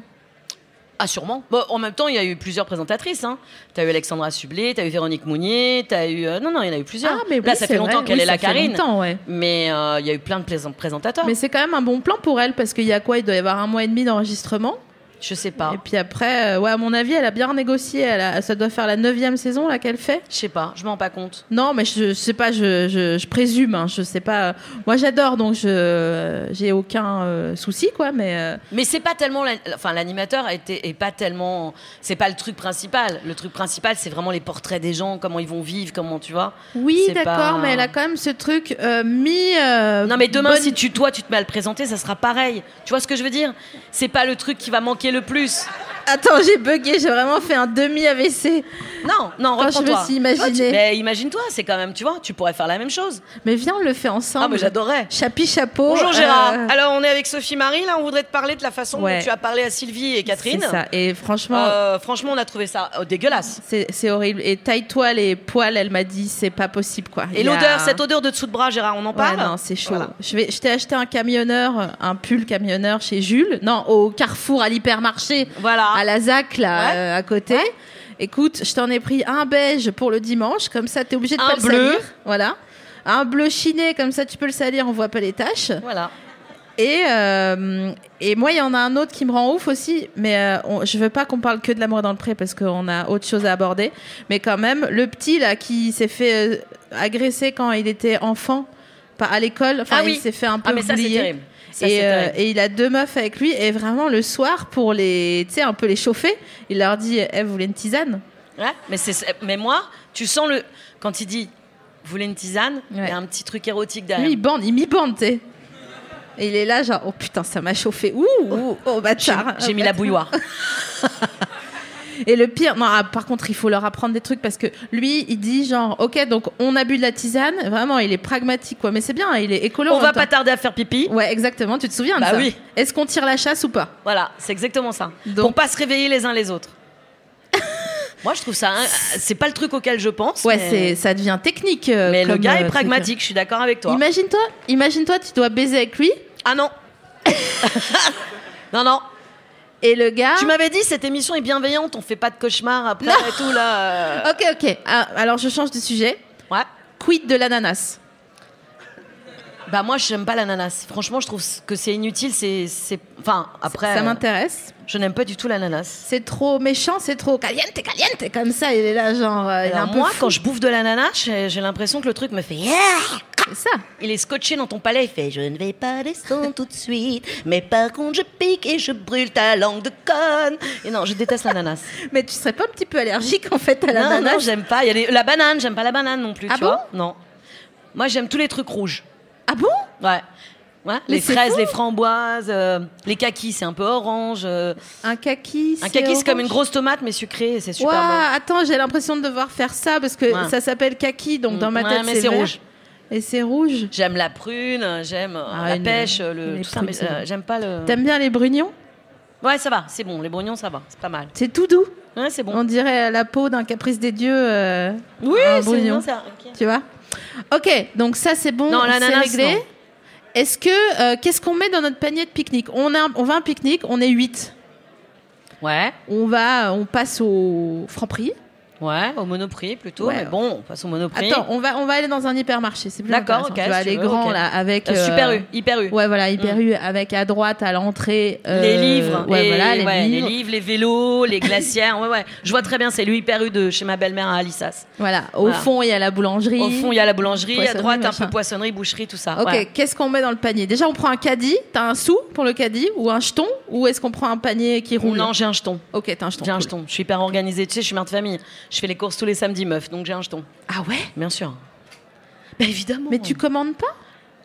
Ah, sûrement. Bon, en même temps, il y a eu plusieurs présentatrices. Hein. Tu as eu Alexandra Sublet, tu as eu Véronique Mounier, tu as eu... Non, il y en a eu plusieurs. Ah, mais là, ça fait longtemps qu'elle est la Karine. Mais il y a eu plein de présentateurs. Mais c'est quand même un bon plan pour elle, parce qu'il y a quoi? Il doit y avoir 1 mois et demi d'enregistrement. Je sais pas. Et puis après, à mon avis, elle a bien négocié. Ça doit faire la 9e saison là qu'elle fait. Je sais pas, je m'en rends pas compte. Non, mais je sais pas, je présume. Hein, je sais pas. Moi, j'adore, donc j'ai aucun souci, quoi. Mais c'est pas tellement. L'animateur est pas tellement. C'est pas le truc principal. Le truc principal, c'est vraiment les portraits des gens, comment ils vont vivre, comment tu vois. Oui, d'accord, mais elle a quand même ce truc non, mais demain, si tu te mets à le présenter, ça sera pareil. Tu vois ce que je veux dire? C'est pas le truc qui va manquer le plus. Attends, j'ai bugué, j'ai vraiment fait un demi-AVC. Non, reprends-toi. Je me suis imaginé. Mais imagine-toi, c'est quand même, tu vois, tu pourrais faire la même chose. Mais viens, on le fait ensemble. Ah, mais j'adorerais. Chapeau. Bonjour Gérard. Alors, on est avec Sophie Marie, là, on voudrait te parler de la façon dont tu as parlé à Sylvie et Catherine. C'est ça, et franchement... franchement, on a trouvé ça dégueulasse. C'est horrible. Et taille-toi les poils, elle m'a dit, c'est pas possible, quoi. Et l'odeur, cette odeur de dessous de bras, Gérard, on en parle? Non, c'est chaud. Voilà. Je t'ai acheté un pull camionneur chez Jules. Non, au Carrefour, à l'hypermarché. Voilà. À la ZAC, là, à côté. Ouais. Écoute, je t'en ai pris un beige pour le dimanche, comme ça t'es obligé de pas le salir. Voilà. Un bleu chiné, comme ça tu peux le salir, on voit pas les taches. Voilà. Et moi, il y en a un autre qui me rend ouf aussi, mais je veux pas qu'on parle que de l'amour dans le pré parce qu'on a autre chose à aborder. Mais quand même, le petit là qui s'est fait agresser quand il était enfant à l'école, il s'est fait un peu mais ça, c'est terrible. Et il a 2 meufs avec lui, et vraiment le soir, pour un peu les chauffer, il leur dit vous voulez une tisane? Ouais, mais moi, tu sens quand il dit vous voulez une tisane, il y a un petit truc érotique derrière. Lui, il m'y bande, tu sais. Et il est là, genre, oh putain, ça m'a chauffé. Oh bâtard. J'ai mis la bouilloire. Et le pire, non, par contre, il faut leur apprendre des trucs parce que lui, il dit genre, ok, donc on a bu de la tisane, vraiment, il est pragmatique, quoi. Mais c'est bien, il est écolo. On va pas tarder à faire pipi. Ouais, exactement. Tu te souviens de ça? Oui. Est-ce qu'on tire la chasse ou pas? Voilà, c'est exactement ça. Pour pas se réveiller les uns les autres. Moi, je trouve ça. C'est pas le truc auquel je pense. Ouais, mais... ça devient technique. Mais le gars est pragmatique. Je suis d'accord avec toi. Imagine-toi, tu dois baiser avec lui. Ah non. Non. Et le gars... Tu m'avais dit, cette émission est bienveillante, on fait pas de cauchemars après et tout, là. Ok. Alors, je change de sujet. Ouais. Quid de l'ananas? Bah, moi, j'aime pas l'ananas. Franchement, je trouve que c'est inutile. Enfin, après... Ça m'intéresse. Je n'aime pas du tout l'ananas. C'est trop méchant, c'est trop caliente, comme ça. Il est là, genre... moi, quand je bouffe de l'ananas, j'ai l'impression que le truc me fait... C'est ça. Il est scotché dans ton palais, il fait « Je ne vais pas descendre tout de suite, mais par contre je pique et je brûle ta langue de conne. » Et non, je déteste l'ananas. Mais tu serais pas un petit peu allergique en fait à l'ananas? Non, j'aime pas. Il y a la banane, j'aime pas la banane non plus, tu vois. Non. Moi, j'aime tous les trucs rouges. Ah bon? Ouais. Les fraises, les framboises, les kakis, c'est un peu orange. Un kaki, c'est comme une grosse tomate, mais sucrée, c'est super bon. Attends, j'ai l'impression de devoir faire ça parce que ça s'appelle kaki, donc dans ma tête c'est vert. Rouge. Et c'est rouge. J'aime la prune, j'aime la pêche, tout ça, mais j'aime pas le... T'aimes bien les brugnons? Ouais, ça va, c'est bon, les brugnons, ça va, c'est pas mal. C'est tout doux. Ouais, c'est bon. On dirait la peau d'un caprice des dieux. Oui, c'est bon, ça. Okay. Tu vois? Ok, donc ça c'est bon, c'est réglé. Non. Est-ce que qu'est-ce qu'on met dans notre panier de pique-nique? On va à un pique-nique, on est 8. Ouais. On passe au Franprix. Ouais, au Monoprix plutôt, mais bon, on passe au Monoprix. Attends, on va aller dans un hypermarché, c'est plus D'accord, ok. Tu vas aller grand, là, avec... Super U, Hyper U. Ouais, voilà, Hyper U, avec à droite, à l'entrée... les livres, les livres, les vélos, les glacières, ouais. Je vois très bien, c'est le Hyper U de chez ma belle-mère à Alissas. Voilà, au fond, il y a la boulangerie. Au fond, il y a la boulangerie, à droite, un peu poissonnerie, boucherie, tout ça. Ok, qu'est-ce qu'on met dans le panier? Déjà, on prend un caddie, t'as un sou pour le caddie, ou un jeton, ou est-ce qu'on prend un panier qui roule? Non, j'ai un jeton. Ok, t'as un jeton. J'ai un jeton, je suis hyper organisée, tu sais, je suis mère de famille. Je fais les courses tous les samedis, meuf, donc j'ai un jeton. Ah ouais? Bien sûr. Bah évidemment. Mais tu commandes pas?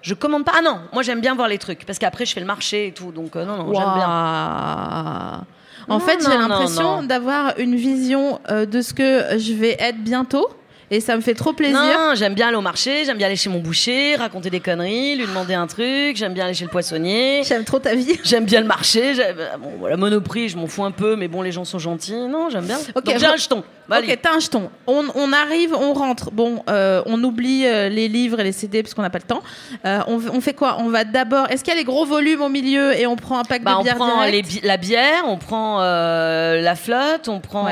Je commande pas. Ah non, moi j'aime bien voir les trucs parce qu'après je fais le marché et tout, donc non, j'aime bien. En fait, j'ai l'impression d'avoir une vision de ce que je vais être bientôt. Et ça me fait trop plaisir. Non, j'aime bien aller au marché, j'aime bien aller chez mon boucher, raconter des conneries, lui demander un truc, j'aime bien aller chez le poissonnier. J'aime trop ta vie. J'aime bien le marché, bon, la Monoprix, je m'en fous un peu, mais bon, les gens sont gentils. Non, j'aime bien. Ok, donc j'ai un jeton. Ok, t'as un jeton. On arrive, on rentre. Bon, on oublie les livres et les CD parce qu'on n'a pas le temps. On fait quoi? On va d'abord... Est-ce qu'il y a les gros volumes au milieu et on prend un pack de bière direct? On prend la bière, on prend la flotte, on prend...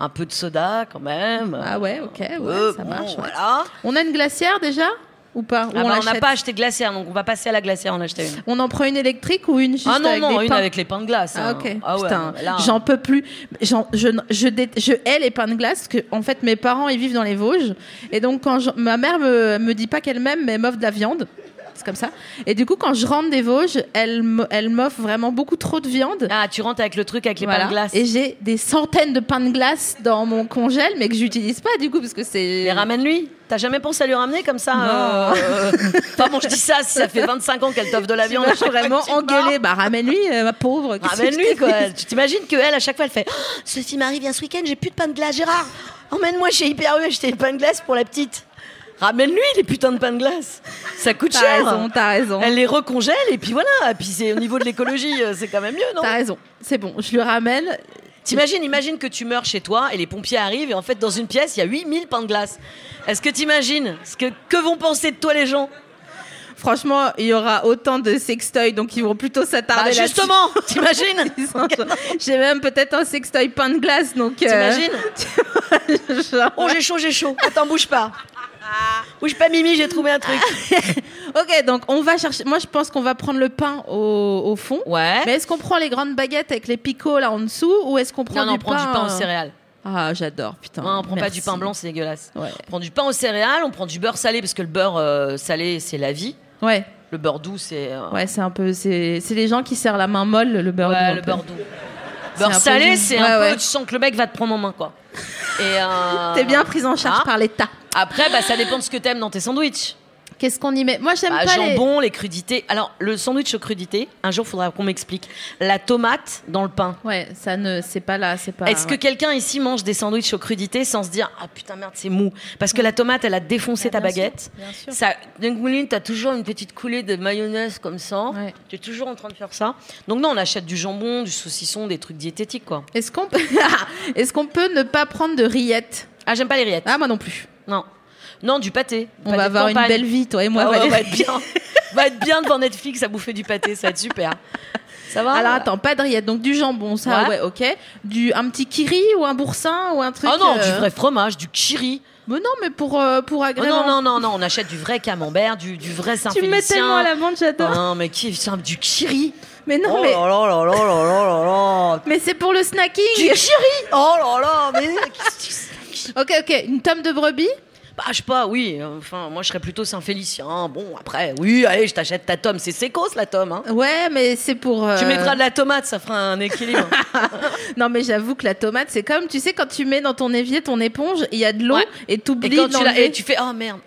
un peu de soda quand même. Ah ouais, ok, ça marche. Voilà. On a une glacière déjà ou pas? On n'a pas acheté de glacière, donc on va passer à la glacière en acheter une. On en prend une électrique ou une juste avec non, des une pains? avec les pains de glace. Ah ok. Ah ouais, putain, là, j'en peux plus. Je hais les pains de glace parce que en fait mes parents ils vivent dans les Vosges et donc quand ma mère me dit pas qu'elle m'aime mais elle m'offre de la viande. C'est comme ça. Et du coup, quand je rentre des Vosges, elle m'offre vraiment beaucoup trop de viande. Ah, tu rentres avec le truc avec les pains de glace. Et j'ai des centaines de pains de glace dans mon congèle, mais que j'utilise pas du coup parce que c'est. Mais ramène-lui. T'as jamais pensé à lui ramener comme ça Enfin bon, je dis ça si ça fait 25 ans qu'elle t'offre de la viande. Je suis vraiment engueulée. Bah ramène-lui, ma pauvre. Ramène-lui quoi. Tu t'imagines qu'elle, à chaque fois, elle fait Ceci m'arrive bien ce week-end, j'ai plus de pain de glace, Gérard. Emmène-moi chez Hyper U acheter des pains de glace pour la petite. Ramène-lui les putains de pains de glace. Ça coûte cher. T'as raison. Elle les recongèle et puis voilà. Et puis c'est au niveau de l'écologie, c'est quand même mieux, non? T'as raison. C'est bon, je lui ramène. Imagine que tu meurs chez toi et les pompiers arrivent et en fait dans une pièce il y a 8000 pains de glace. Est-ce que t'imagines que vont penser de toi les gens? Franchement, il y aura autant de sextoys, donc ils vont plutôt s'attarder là-dessus. Justement, t'imagines? J'ai même peut-être un sextoy pain de glace, donc... T'imagines? Oh, j'ai chaud. Attends, bouge pas. Bouge pas, Mimi, j'ai trouvé un truc. Ok, donc on va chercher... Moi, je pense qu'on va prendre le pain au fond. Ouais. Mais est-ce qu'on prend les grandes baguettes avec les picots là en dessous, ou est-ce qu'on prend on prend du pain aux céréales. Ah, j'adore, putain. Ouais, on prend pas du pain blanc, c'est dégueulasse. Ouais. On prend du pain aux céréales, on prend du beurre salé, parce que le beurre salé, c'est la vie. Ouais. Le beurre doux, c'est... Ouais, c'est un peu... C'est les gens qui serrent la main molle, le beurre doux. Ouais, le beurre doux. Beurre salé, c'est un peu... Tu sens que le mec va te prendre en main, quoi. T'es bien prise en charge par l'État. Après, ça dépend de ce que t'aimes dans tes sandwichs. Qu'est-ce qu'on y met? Moi, j'aime pas jambon, les crudités. Alors, le sandwich aux crudités, un jour, il faudra qu'on m'explique. La tomate dans le pain. Ouais, c'est pas là, c'est pas... Est-ce que quelqu'un ici mange des sandwichs aux crudités sans se dire « Ah putain, merde, c'est mou ». Parce que la tomate, elle a défoncé ta baguette. Bien sûr. Ça, donc, t'as toujours une petite coulée de mayonnaise comme ça. Ouais. Tu es toujours en train de faire ça. Donc non, on achète du jambon, du saucisson, des trucs diététiques, quoi. Est-ce qu'on peut ne pas prendre de rillettes? Ah, j'aime pas les rillettes. Ah, moi non plus. Non, du pâté. On va avoir une belle vie, toi et moi. On va être bien. On va être bien devant Netflix à bouffer du pâté, ça va être super. Ça va? Alors attends, pas de rillettes, donc du jambon, ça, ouais, ok. Un petit kiri ou un boursin ou un truc. Oh non, du vrai fromage, du kiri. Mais non, mais pour agrément. Non, on achète du vrai camembert, du vrai Saint-Félicien. Tu me mets tellement à la menthe, j'adore. Non, mais du kiri. Mais non, oh là là. Mais c'est pour le snacking. Du kiri. Oh là là, mais... Ok, une tome de brebis. Bah, je sais pas, oui. Enfin, moi, je serais plutôt Saint-Félicien. Bon, après, oui, allez, je t'achète ta tome. C'est sécos, la tome. Hein. Ouais, mais c'est pour... Tu mettras de la tomate, ça fera un équilibre. Non, mais j'avoue que la tomate, c'est comme, tu sais, quand tu mets dans ton évier ton éponge, il y a de l'eau et t'oublies d'enlever. Et tu fais, oh merde.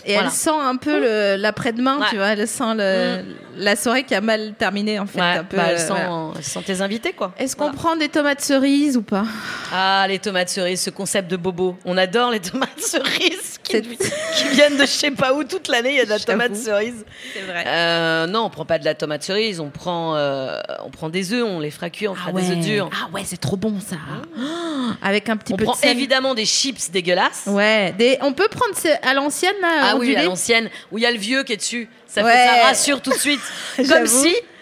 Et voilà. Elle sent un peu l'après-demain, tu vois. Elle sent la soirée qui a mal terminé, en fait. Ouais, un peu, elle sent tes invités, quoi. Est-ce qu'on prend des tomates cerises ou pas? Ah, les tomates cerises, ce concept de bobo. On adore les tomates cerises qui viennent de je sais pas où toute l'année. Il y a de la tomate cerise. C'est vrai. Non, on prend pas de la tomate cerise. On prend des œufs, on les fera cuire, on fera des œufs durs. Ah ouais, c'est trop bon ça. Avec un petit peu de sel. On prend évidemment des chips dégueulasses. Ouais, on peut prendre à l'ancienne là. Ah oui, à l'ancienne où il y a le vieux qui est dessus. Ça rassure tout de suite.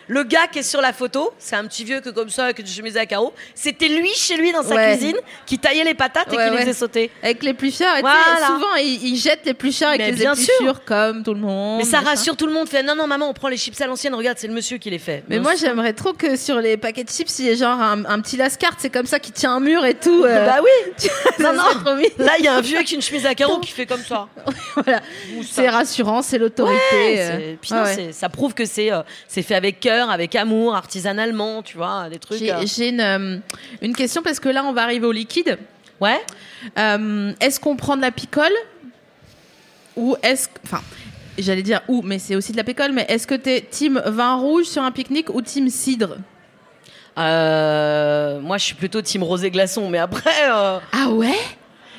Le gars qui est sur la photo, c'est un petit vieux que comme ça, avec une chemise à carreaux. C'était lui, chez lui, dans sa cuisine, qui taillait les patates et qui les faisait sauter. Avec l'éplucheur. Voilà. Souvent, il jette l'éplucheur avec les épluchures, comme tout le monde. Mais ça rassure tout le monde. Fait non, maman, on prend les chips à l'ancienne. Regarde, c'est le monsieur qui les fait. Mais moi, j'aimerais trop que sur les paquets de chips, il y ait genre un petit lascar. C'est comme ça qui tient un mur et tout. Bah oui. Non. Là, il y a un vieux avec une chemise à carreaux qui fait comme ça. Voilà. C'est rassurant, c'est l'autorité. Puis ça prouve que c'est fait avec cœur, avec amour, artisanalement, tu vois, des trucs. J'ai une question parce que là, on va arriver au liquide. Ouais. Est-ce qu'on prend de la picole ou enfin, j'allais dire mais c'est aussi de la picole. Mais est-ce que t'es team vin rouge sur un pique-nique ou team cidre? Moi, je suis plutôt team rosé glaçon, mais après. Ah ouais.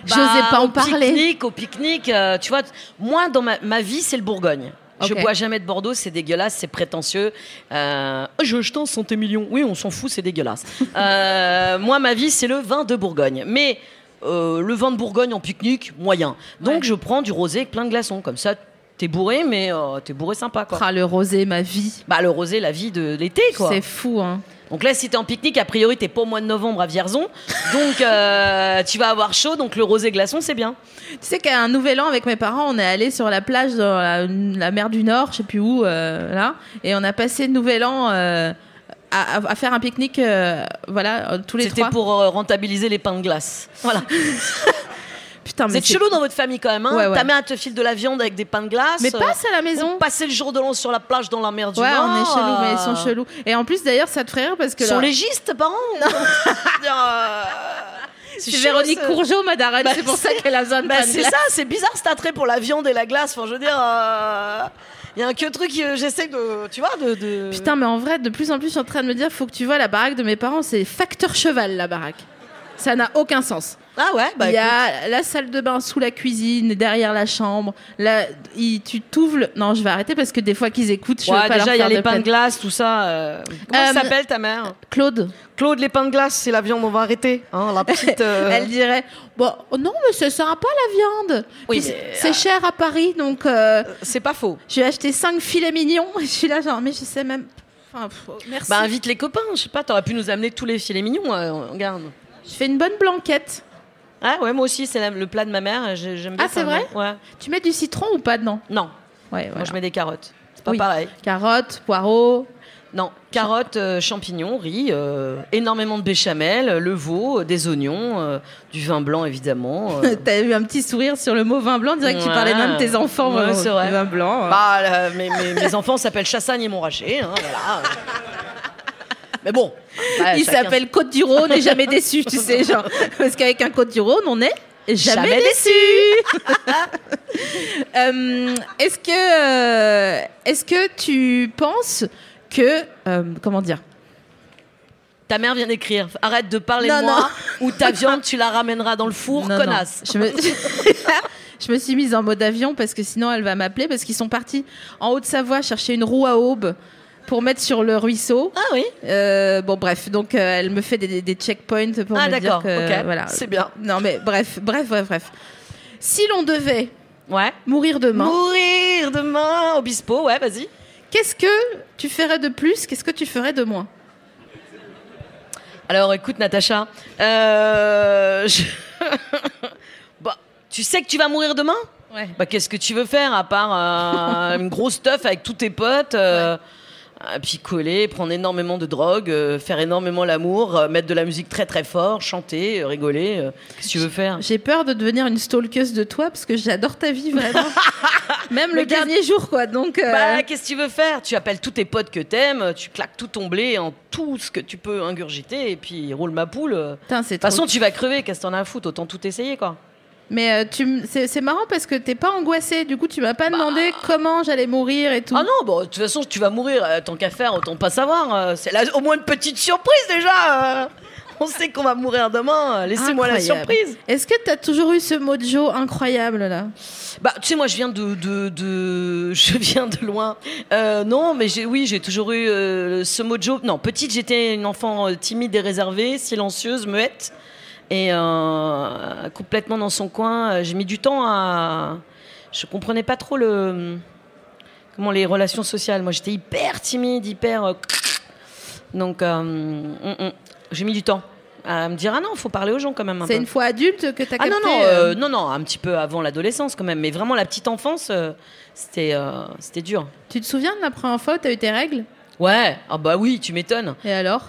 J'osais pas en parler. Au pique-nique, tu vois, moi, dans ma vie, c'est le Bourgogne. Je bois jamais de Bordeaux, c'est dégueulasse, c'est prétentieux. Je t'en santé millions. Oui, on s'en fout, c'est dégueulasse. Moi, ma vie, c'est le vin de Bourgogne. Mais le vin de Bourgogne en pique-nique, moyen. Donc, je prends du rosé avec plein de glaçons. Comme ça, t'es bourré, mais t'es bourré sympa, quoi. Le rosé, ma vie. Bah, le rosé, la vie de l'été, quoi. C'est fou, hein. Donc là, si t'es en pique-nique, a priori, t'es pas au mois de novembre à Vierzon. Donc, tu vas avoir chaud. Donc, le rosé glaçon, c'est bien. Tu sais qu'à un nouvel an, avec mes parents, on est allé sur la plage dans la mer du Nord, je sais plus où, là. Et on a passé le nouvel an à faire un pique-nique, tous les trois. C'était pour rentabiliser les pains de glace. Voilà. Putain, mais c'est chelou dans votre famille quand même, hein. Ta mère te file de la viande avec des pains de glace. Mais passe à la maison. Passer le jour de l'an sur la plage dans la mer du Nord. On est chelou, mais ils sont chelous. Et en plus, d'ailleurs, ça te ferait rire parce que. Ils sont légistes, parents. C'est Véronique Courgeot, ma daronne. C'est pour ça qu'elle a besoin de pain de glace. C'est ça, c'est bizarre cet attrait pour la viande et la glace. Enfin, je veux dire. Il y a un truc j'essaie de. Tu vois, de. Putain, mais en vrai, de plus en plus, je suis en train de me dire, faut que tu vois la baraque de mes parents, c'est facteur cheval, la baraque. Ça n'a aucun sens. Ah ouais, il y a la salle de bain sous la cuisine, derrière la chambre. Là, tu t'ouvres. Non, je vais arrêter parce que des fois qu'ils écoutent, je veux pas leur faire déjà, il y a les de pains peine. de glace, tout ça. Comment s'appelle ta mère? Claude. Claude, les pains de glace, c'est la viande, on va arrêter. Hein, la petite. Elle dirait bon, non, mais ça sera pas la viande. Oui, c'est cher à Paris, donc. C'est pas faux. J'ai acheté 5 filets mignons. Et je suis là, genre, mais je sais même. Enfin, merci. Bah, invite les copains, je sais pas, t'aurais pu nous amener tous les filets mignons. Regarde. Je fais une bonne blanquette. Ah ouais, moi aussi, c'est le plat de ma mère. J'aime bien. Ah, c'est vrai? Ouais. Tu mets du citron ou pas dedans? Non. Ouais, moi, je mets des carottes. C'est pas pareil. Carottes, poireaux. Non, carottes, champignons, riz, énormément de béchamel, le veau, des oignons, du vin blanc évidemment. T'as eu un petit sourire sur le mot vin blanc, on dirait que tu parlais d'un de tes enfants. Ouais, c'est vrai. Vin blanc. Bah, mes enfants s'appellent Chassagne et Montrachet, hein, voilà. Mais bon. Il s'appelle Côte du Rhône et jamais déçu, tu sais, genre. Parce qu'avec un Côte du Rhône, on est jamais déçu. Est-ce que tu penses que comment dire? Ta mère vient d'écrire. Arrête de parler de moi ou ta viande tu la ramèneras dans le four, connasse. Je me suis mise en mode avion parce que sinon elle va m'appeler parce qu'ils sont partis en Haute-Savoie chercher une roue à aube pour mettre sur le ruisseau. Ah oui. Bon bref, donc elle me fait des checkpoints pour me dire que voilà. C'est bien. Non mais bref. Si l'on devait mourir demain Obispo, ouais, vas-y. Qu'est-ce que tu ferais de plus? Qu'est-ce que tu ferais de moins? Alors écoute Natacha, bah, tu sais que tu vas mourir demain? Ouais. Bah, qu'est-ce que tu veux faire à part une grosse teuf avec tous tes potes, picoler, prendre énormément de drogue, faire énormément l'amour, mettre de la musique très très fort, chanter, rigoler. Qu'est-ce que tu veux faire? J'ai peur de devenir une stalkeuse de toi parce que j'adore ta vie vraiment. Même le dernier jour quoi. Donc bah, qu'est-ce que tu veux faire? Tu appelles tous tes potes que t'aimes, tu claques tout ton blé en tout ce que tu peux ingurgiter et puis roule ma poule. De toute façon tu vas crever, qu'est-ce que t'en as à foutre? Autant tout essayer quoi. Mais c'est marrant parce que t'es pas angoissée. Du coup, tu m'as pas demandé comment j'allais mourir et tout. Ah non, bon, de toute façon, tu vas mourir. Tant qu'à faire, autant pas savoir. C'est là, au moins une petite surprise déjà. On sait qu'on va mourir demain. Laissez-moi la surprise. Est-ce que t'as toujours eu ce mojo incroyable là? Bah, tu sais, moi, je viens je viens de loin. Non, mais j'ai toujours eu ce mojo. Non, petite, j'étais une enfant timide et réservée, silencieuse, muette. Et complètement dans son coin. J'ai mis du temps à... Je comprenais pas trop comment les relations sociales. Moi, j'étais hyper timide, hyper... Donc, j'ai mis du temps à me dire ah non, faut parler aux gens quand même. C'est une fois adulte que t'as capté. Non, un petit peu avant l'adolescence quand même, mais vraiment la petite enfance, c'était dur. Tu te souviens de la première fois où t'as eu tes règles? Ouais, ah bah oui, tu m'étonnes. Et alors?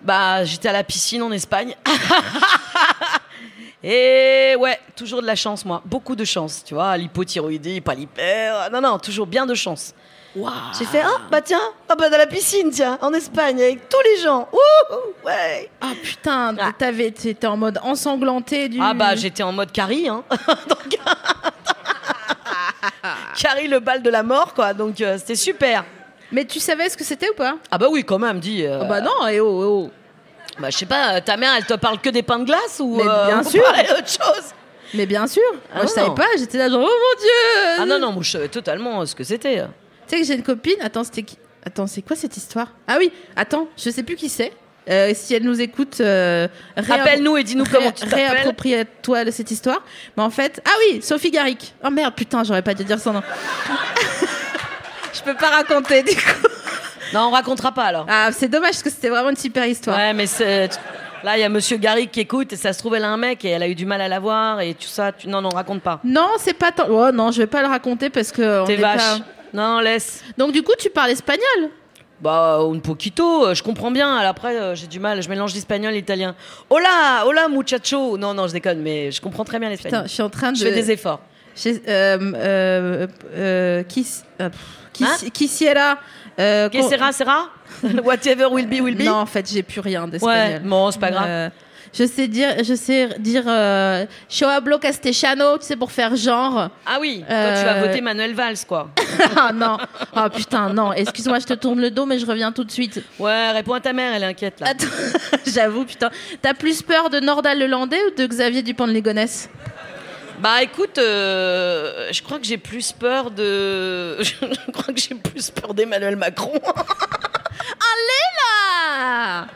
Bah j'étais à la piscine en Espagne. Et ouais, toujours de la chance moi, beaucoup de chance, tu vois, l'hypothyroïdie, pas l'hyper, non, toujours bien de chance. Wow. J'ai fait dans la piscine, tiens, en Espagne, avec tous les gens. Ouh, ouais. Ah putain, t'étais en mode ensanglanté du. Ah bah j'étais en mode Carrie, hein. Donc... Carrie, le bal de la mort, quoi. Donc c'était super. Mais tu savais ce que c'était ou pas? Ah bah oui, quand même, dis. Ah bah non, et oh. Bah je sais pas, ta mère, elle te parle que des pains de glace ou mais bien sûr. Autre chose. Mais bien sûr. Moi je savais pas, j'étais là genre oh mon Dieu. Ah non, moi je savais totalement ce que c'était. Tu sais que j'ai une copine. Attends, c'était qui? Attends, c'est quoi cette histoire? Ah oui, attends, je sais plus qui c'est. Si elle nous écoute, rappelle-nous et dis-nous comment tu t'appelles. Réapproprie-toi de cette histoire. Mais en fait, ah oui, Sophie Garrick. Oh merde, putain, j'aurais pas dû dire son nom. Je peux pas raconter du coup. Non, on racontera pas alors. Ah, c'est dommage parce que c'était vraiment une super histoire. Ouais, mais là, il y a Monsieur Garrick qui écoute et ça se trouve, elle a un mec et elle a eu du mal à l'avoir et tout ça. Non, raconte pas. Non, c'est pas tant. Oh non, je vais pas le raconter parce que. T'es vache. Non, laisse. Donc du coup, tu parles espagnol? Bah, un poquito, je comprends bien. Après, j'ai du mal, je mélange l'espagnol et l'italien. Hola, muchacho. Non, je déconne, mais je comprends très bien l'espagnol. Putain, je suis en train de. Je fais des efforts. Quisiera. Sera Whatever will be. Non, en fait, j'ai plus rien d'espagnol. Ouais, bon, c'est pas grave. Je sais dire yo hablo castellano, tu sais, pour faire genre. Ah oui, toi tu vas voter Manuel Valls, quoi. Ah non, oh putain, non, excuse-moi, je te tourne le dos, mais je reviens tout de suite. Ouais, réponds à ta mère, elle est inquiète là. Attends, j'avoue, putain. T'as plus peur de Nordal Lelandais ou de Xavier Dupont de Ligonnès? Bah écoute, je crois que j'ai plus peur de. Je crois que j'ai plus peur d'Emmanuel Macron. Allez là!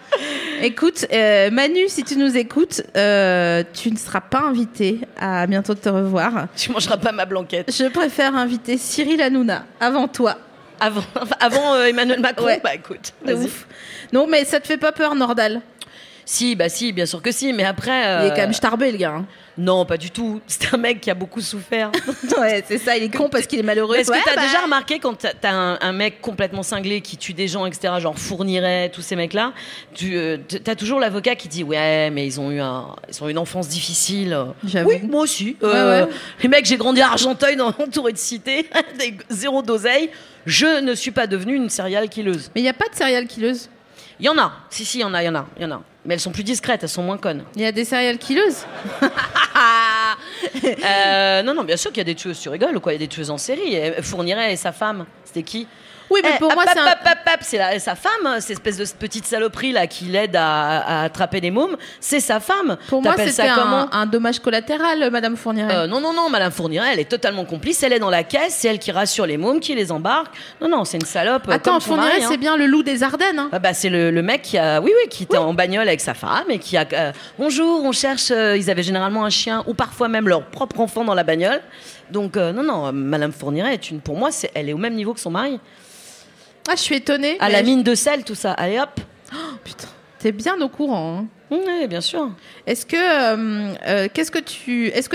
Écoute, Manu, si tu nous écoutes, tu ne seras pas invité à bientôt de te revoir. Tu mangeras pas ma blanquette. Je préfère inviter Cyril Hanouna avant toi. Avant Emmanuel Macron? Ouais. Bah écoute, vas-y. Ouf. Non, mais ça te fait pas peur, Nordal? Si, bien sûr que si, mais après... Il est quand même starbé, le gars. Hein. Non, pas du tout. C'est un mec qui a beaucoup souffert. Ouais, c'est ça, il est con parce qu'il est malheureux. Est-ce que t'as déjà remarqué quand t'as un mec complètement cinglé qui tue des gens, etc., genre Fourniret, tous ces mecs-là, t'as toujours l'avocat qui dit « Ouais, mais ils ont eu une enfance difficile. » J'avoue. Oui, moi aussi. Ouais. Les mecs, j'ai grandi à Argenteuil, entouré de cité, zéro d'oseille. Je ne suis pas devenue une serial killeuse. Mais il n'y a pas de serial killeuse? Il y en a. Si, il y en a. Mais elles sont plus discrètes, elles sont moins connes. Il y a des serial killeuses? Non, bien sûr qu'il y a des tueuses, tu rigoles ou quoi? Il y a des tueuses en série. Fourniret et sa femme, c'était qui? Oui, mais pour moi, c'est sa femme, cette espèce de petite saloperie là qui l'aide à attraper des mômes. C'est sa femme. Pour moi, c'était un dommage collatéral, Madame Fourniret. Non, Madame Fourniret, elle est totalement complice. Elle est dans la caisse, c'est elle qui rassure les mômes, qui les embarque. Non, c'est une salope. Attends, Fourniret, c'est bien le loup des Ardennes. Hein. C'est le mec qui a, qui était en bagnole avec sa femme et qui a. Bonjour, on cherche. Ils avaient généralement un chien ou parfois même leur propre enfant dans la bagnole. Donc non, Madame Fourniret, pour moi, elle est au même niveau que son mari. Ah, je suis étonnée. À la mine de sel, tout ça. Allez hop. Oh, putain, t'es bien au courant. Hein. Oui, bien sûr. Est-ce que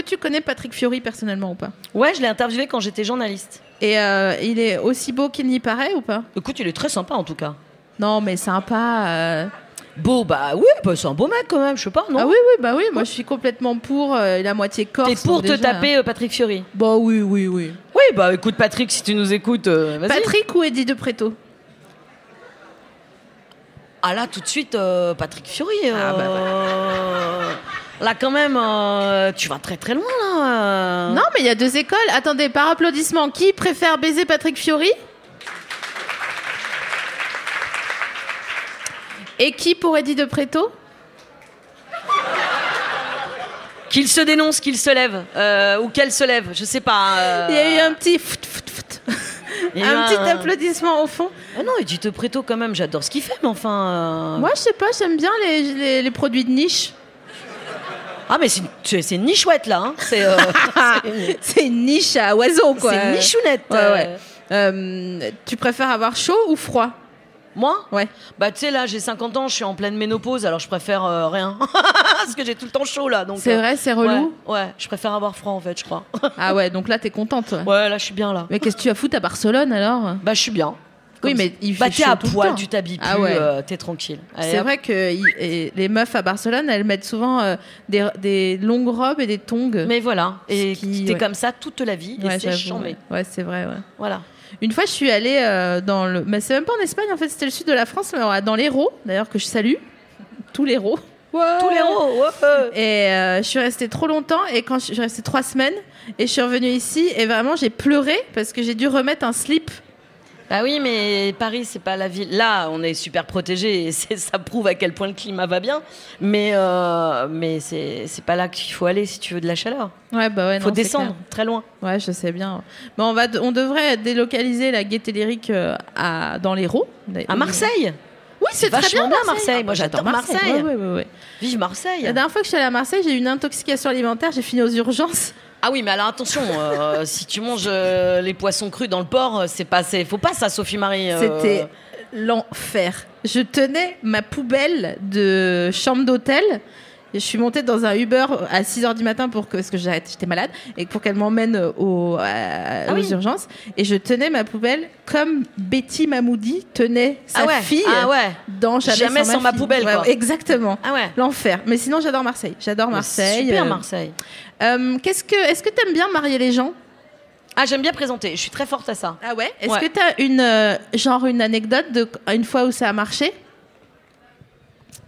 tu connais Patrick Fiori personnellement ou pas? Ouais, je l'ai interviewé quand j'étais journaliste. Et il est aussi beau qu'il n'y paraît ou pas? Écoute, il est très sympa en tout cas. Non, mais sympa. Beau, oui, c'est un beau mec quand même, je sais pas, non? Ah oui, moi je suis complètement pour la moitié corse. T'es pour te taper Patrick Fiori? Bah oui. Oui, écoute Patrick, si tu nous écoutes, vas-y. Patrick ou Eddie de Pretto? Ah là, tout de suite, Patrick Fiori. Là quand même, tu vas très très loin là. Non, mais il y a deux écoles. Attendez, par applaudissement, qui préfère baiser Patrick Fiori? Et qui pour Eddie de Pretto? Qu'il se dénonce, qu'il se lève, ou qu'elle se lève, je sais pas. Il y a eu un petit petit applaudissement au fond. Ah non, Eddie de Pretto quand même, j'adore ce qu'il fait, mais enfin. Moi, je sais pas, j'aime bien les produits de niche. Ah mais c'est une nichouette là, hein. C'est une niche à oiseaux quoi. C'est une nichounette. Ouais. Tu préfères avoir chaud ou froid? Moi? Ouais. Bah, tu sais, là, j'ai 50 ans, je suis en pleine ménopause, alors je préfère rien. Parce que j'ai tout le temps chaud, là. C'est vrai, c'est relou. Ouais, je préfère avoir froid, en fait, je crois. Ah ouais, donc là, t'es contente, toi. Ouais, là, je suis bien, là. Mais qu'est-ce que tu vas foutre à Barcelone, alors? Bah, je suis bien. Oui, mais il fait t'es chaud à tout le poil, temps. tu t'habilles plus, Ah ouais. t'es tranquille. Allez, C'est hop. vrai que les meufs à Barcelone, elles mettent souvent des longues robes et des tongs. Mais voilà, et t'es ouais. comme ça toute la vie, et Ouais, c'est j'avoue, chambé. ouais, c'est vrai, ouais. Voilà. Une fois, je suis allée dans le... Mais c'est même pas en Espagne, en fait, c'était le sud de la France, mais dans l'Hérault, d'ailleurs, que je salue. Tous les l'Hérault. Ouais. Tous les héros, ouais. Et je suis restée trop longtemps, et quand je suis restée 3 semaines, et je suis revenue ici, et vraiment, j'ai pleuré, parce que j'ai dû remettre un slip. Ah oui, mais Paris, c'est pas la ville. Là, on est super protégés et ça prouve à quel point le climat va bien. Mais c'est pas là qu'il faut aller si tu veux de la chaleur. Ouais, bah ouais, faut non, c'est descendre clair. très loin. Ouais, je sais bien. Mais on devrait délocaliser la Gaieté Lyrique dans l'Hérault. À Marseille. Oui, c'est très vachement bien bien Marseille. Moi, j'adore Marseille. Ouais. Vive Marseille. La dernière fois que je suis allée à Marseille, j'ai eu une intoxication alimentaire. J'ai fini aux urgences. Ah oui, mais alors attention, si tu manges les poissons crus dans le port, faut pas ça, Sophie Marie. C'était l'enfer. Je tenais ma poubelle de chambre d'hôtel. Je suis montée dans un Uber à 6h du matin parce que j'étais malade et pour qu'elle m'emmène aux urgences. Et je tenais ma poubelle comme Betty Mamoudi tenait sa fille dans Jamais sans ma poubelle. Ouais, exactement. Ah ouais. L'enfer. Mais sinon, j'adore Marseille. J'adore Marseille. Super Marseille. Est-ce que t'aimes bien marier les gens? Ah, j'aime bien présenter. Je suis très forte à ça. Ah ouais. Est-ce que t'as une anecdote de une fois où ça a marché?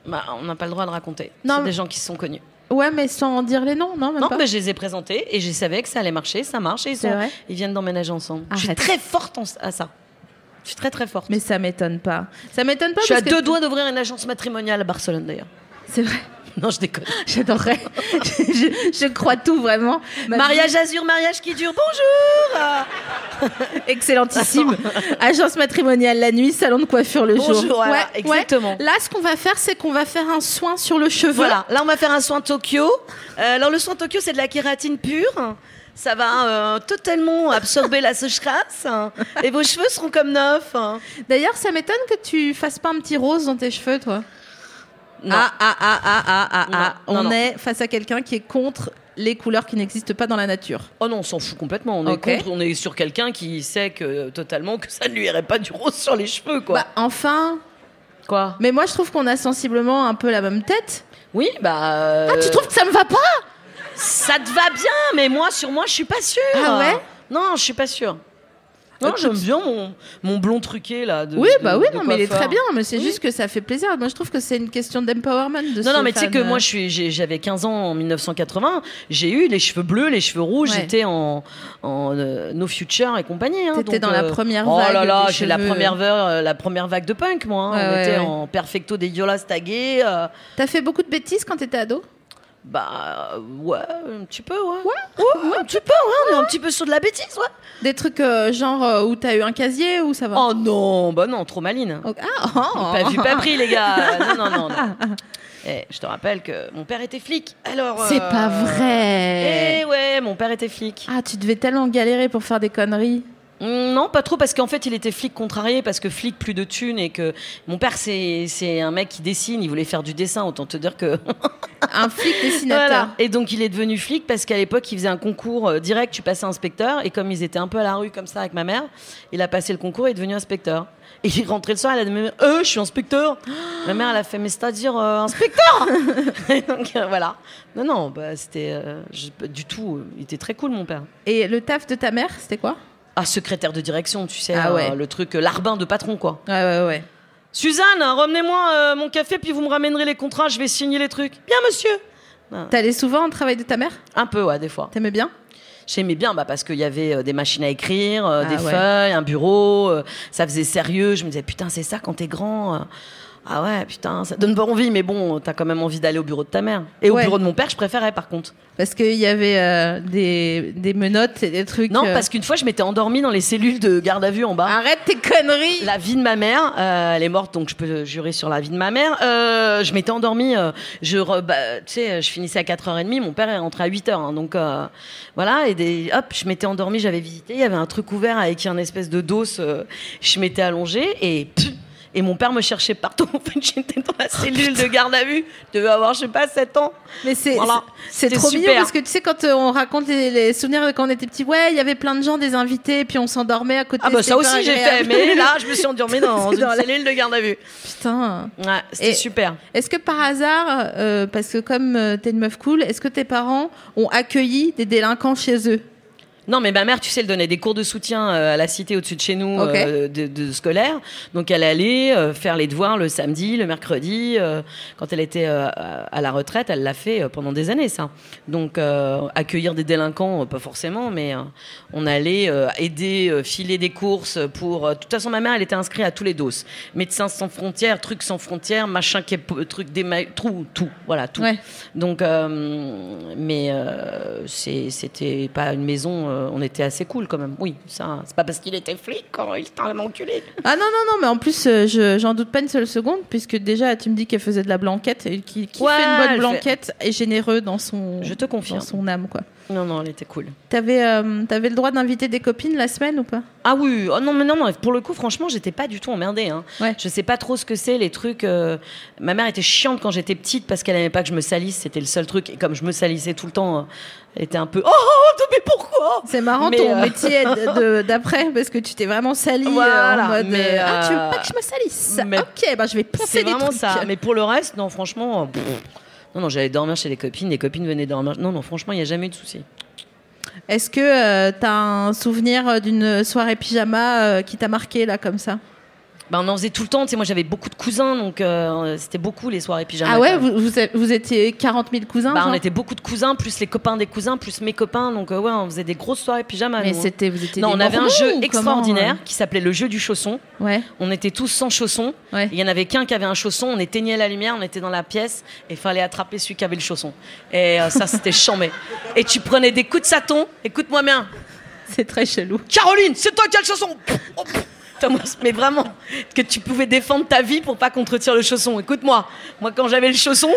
Bah, on n'a pas le droit de raconter. Non, c'est des gens qui se sont connus. Ouais, mais sans dire les noms, non, même non, pas. Mais je les ai présentés et je savais que ça allait marcher, ça marche et ils viennent d'emménager ensemble. Arrête. Je suis très forte à ça. Je suis très très forte. Mais ça m'étonne pas. Ça m'étonne pas. Je suis parce à 2 doigts d'ouvrir une agence matrimoniale à Barcelone d'ailleurs. C'est vrai. Non, je déconne. J'adorerais. je crois tout vraiment. Mariage Azur, mariage qui dure. Bonjour. Excellentissime. Agence matrimoniale la nuit, salon de coiffure le jour. Bonjour, voilà, exactement. Ouais. Là, ce qu'on va faire, c'est qu'on va faire un soin sur le cheveu. Voilà. Là, on va faire un soin Tokyo. Alors, le soin Tokyo, c'est de la kératine pure. Ça va totalement absorber la sécheresse. Et vos cheveux seront comme neufs. D'ailleurs, ça m'étonne que tu fasses pas un petit rose dans tes cheveux, toi. Non. On est face à quelqu'un qui est contre les couleurs qui n'existent pas dans la nature. Oh non, on s'en fout complètement. On est sur quelqu'un qui sait totalement que ça ne lui irait pas du rose sur les cheveux, quoi. Bah, enfin. Quoi? Mais moi, je trouve qu'on a sensiblement un peu la même tête. Oui, bah. Ah, tu trouves que ça me va pas? Ça te va bien, mais sur moi, je suis pas sûre. Ah ouais? Non, je suis pas sûre. Non, j'aime bien mon blond truqué là. Mais il est très bien, mais c'est juste que ça fait plaisir. Moi, je trouve que c'est une question d'empowerment. Non, mais tu sais que moi, j'avais 15 ans en 1980. J'ai eu les cheveux bleus, les cheveux rouges. Ouais. J'étais en No Future et compagnie. T'étais dans la première vague. Oh là là, j'ai la première vague de punk, moi. On était en perfecto des Yolas tagués. T'as fait beaucoup de bêtises quand t'étais ado? Bah ouais, un petit peu, un petit peu, on est un petit peu sur de la bêtise, ouais. Des trucs où t'as eu un casier ou ça va? Oh non, bah non, trop maline. Okay. Pas vu, pas pris, les gars. Non. Et je te rappelle que mon père était flic. Alors. C'est pas vrai. Eh ouais, mon père était flic. Ah, tu devais tellement galérer pour faire des conneries. Non, pas trop, parce qu'en fait, il était flic contrarié, parce que flic, plus de thunes, et que mon père, c'est un mec qui dessine, il voulait faire du dessin, autant te dire que... Un flic dessinateur. Voilà. Et donc, il est devenu flic, parce qu'à l'époque, il faisait un concours direct, tu passais inspecteur, et comme ils étaient un peu à la rue, comme ça, avec ma mère, il a passé le concours et est devenu inspecteur. Et il est rentré le soir, elle a dit je suis inspecteur. Ma mère, elle a fait mais c'est-à-dire inspecteur. Et donc voilà. Non, bah c'était du tout. Il était très cool, mon père. Et le taf de ta mère, c'était quoi? Ah, secrétaire de direction, tu sais, ouais. Le truc, l'arbin de patron, quoi. Ouais. Suzanne, ramenez-moi mon café, puis vous me ramènerez les contrats, je vais signer les trucs. Bien, monsieur. T'allais souvent au travail de ta mère? Un peu, ouais, des fois. T'aimais bien? J'aimais bien, parce qu'il y avait des machines à écrire, des feuilles, un bureau, ça faisait sérieux. Je me disais, putain, c'est ça quand t'es grand. Ah ouais, putain, ça donne pas envie, mais bon, t'as quand même envie d'aller au bureau de ta mère. Et au bureau de mon père, je préférais, par contre. Parce qu'il y avait des menottes et des trucs... Non, parce qu'une fois, je m'étais endormie dans les cellules de garde à vue en bas. Arrête tes conneries! La vie de ma mère, elle est morte, donc je peux jurer sur la vie de ma mère. Je m'étais endormie, tu sais, je finissais à 4h30, mon père est rentré à 8h, hein, donc voilà, et hop, je m'étais endormie, j'avais visité, il y avait un truc ouvert avec un espèce de dos, je m'étais allongée, et Et mon père me cherchait partout. En fait, j'étais dans la cellule de garde à vue. Je devais avoir, je sais pas, 7 ans. Mais c'est C'était trop super. mignon parce que tu sais, quand on raconte les souvenirs de quand on était petit, ouais, il y avait plein de gens, des invités, et puis on s'endormait à côté. Ah bah ça c'était aussi j'ai fait, agréable. mais là je me suis endormie dans une cellule de garde à vue. Putain. Ouais, c'était super. Est-ce que par hasard, parce que comme t'es une meuf cool, est-ce que tes parents ont accueilli des délinquants chez eux? Non, mais ma mère, tu sais, elle donnait des cours de soutien à la cité au-dessus de chez nous, Ok. de scolaire. Donc, elle allait faire les devoirs le samedi, le mercredi. Quand elle était à la retraite, elle l'a fait pendant des années, ça. Donc, accueillir des délinquants, pas forcément, mais on allait aider, filer des courses pour... de toute façon, ma mère, elle était inscrite à tous les doses. Médecins sans frontières, trucs sans frontières, machin qui est... truc tout. Voilà, tout. Ouais. Donc, mais c'était pas une maison... on était assez cool quand même. Oui, ça, c'est pas parce qu'il était flic quand il était un enculé. Ah non, mais en plus, j'en doute pas une seule seconde, puisque déjà, tu me dis qu'elle faisait de la blanquette, et qui Ouais, fait une bonne elle blanquette est généreux dans son, Je te confirme. dans son âme, quoi. Non, elle était cool. T'avais le droit d'inviter des copines la semaine ou pas? Ah oui, oh non, mais non, pour le coup, franchement, j'étais pas du tout emmerdée. Hein. Ouais. Je sais pas trop ce que c'est, les trucs. Ma mère était chiante quand j'étais petite parce qu'elle aimait pas que je me salisse, c'était le seul truc. Et comme je me salissais tout le temps, elle était un peu. Oh, mais pourquoi? C'est marrant Mais, ton métier d'après, parce que tu t'es vraiment salie Voilà, en mode mais, tu veux pas que je me salisse? mais Ok, bah je vais poncer C'est des vraiment trucs. ça. Mais pour le reste, non, franchement. Non, j'allais dormir chez les copines venaient dormir. Non, franchement, il n'y a jamais eu de souci. Est-ce que t'as un souvenir d'une soirée pyjama qui t'a marqué là comme ça? Bah, on en faisait tout le temps. Tu sais, moi, j'avais beaucoup de cousins, donc c'était beaucoup les soirées pyjama. Ah ouais, quand même. vous étiez 40 000 cousins? Bah, genre on était beaucoup de cousins, plus les copains des cousins, plus mes copains. Donc, ouais, on faisait des grosses soirées pyjama. Mais nous, hein. vous étiez Non, des on avait un mormons jeu ou extraordinaire comment, qui s'appelait le jeu du chausson. Ouais. On était tous sans chaussons. Ouais. Il y en avait qu'un qui avait un chausson. On éteignait la lumière, on était dans la pièce et il fallait attraper celui qui avait le chausson. Et ça, c'était chambé. Et tu prenais des coups de saton. Écoute-moi bien. C'est très chelou. Caroline, c'est toi qui as le chausson. Mais vraiment, que tu pouvais défendre ta vie pour pas qu'on te retire le chausson. Écoute-moi, moi quand j'avais le chausson,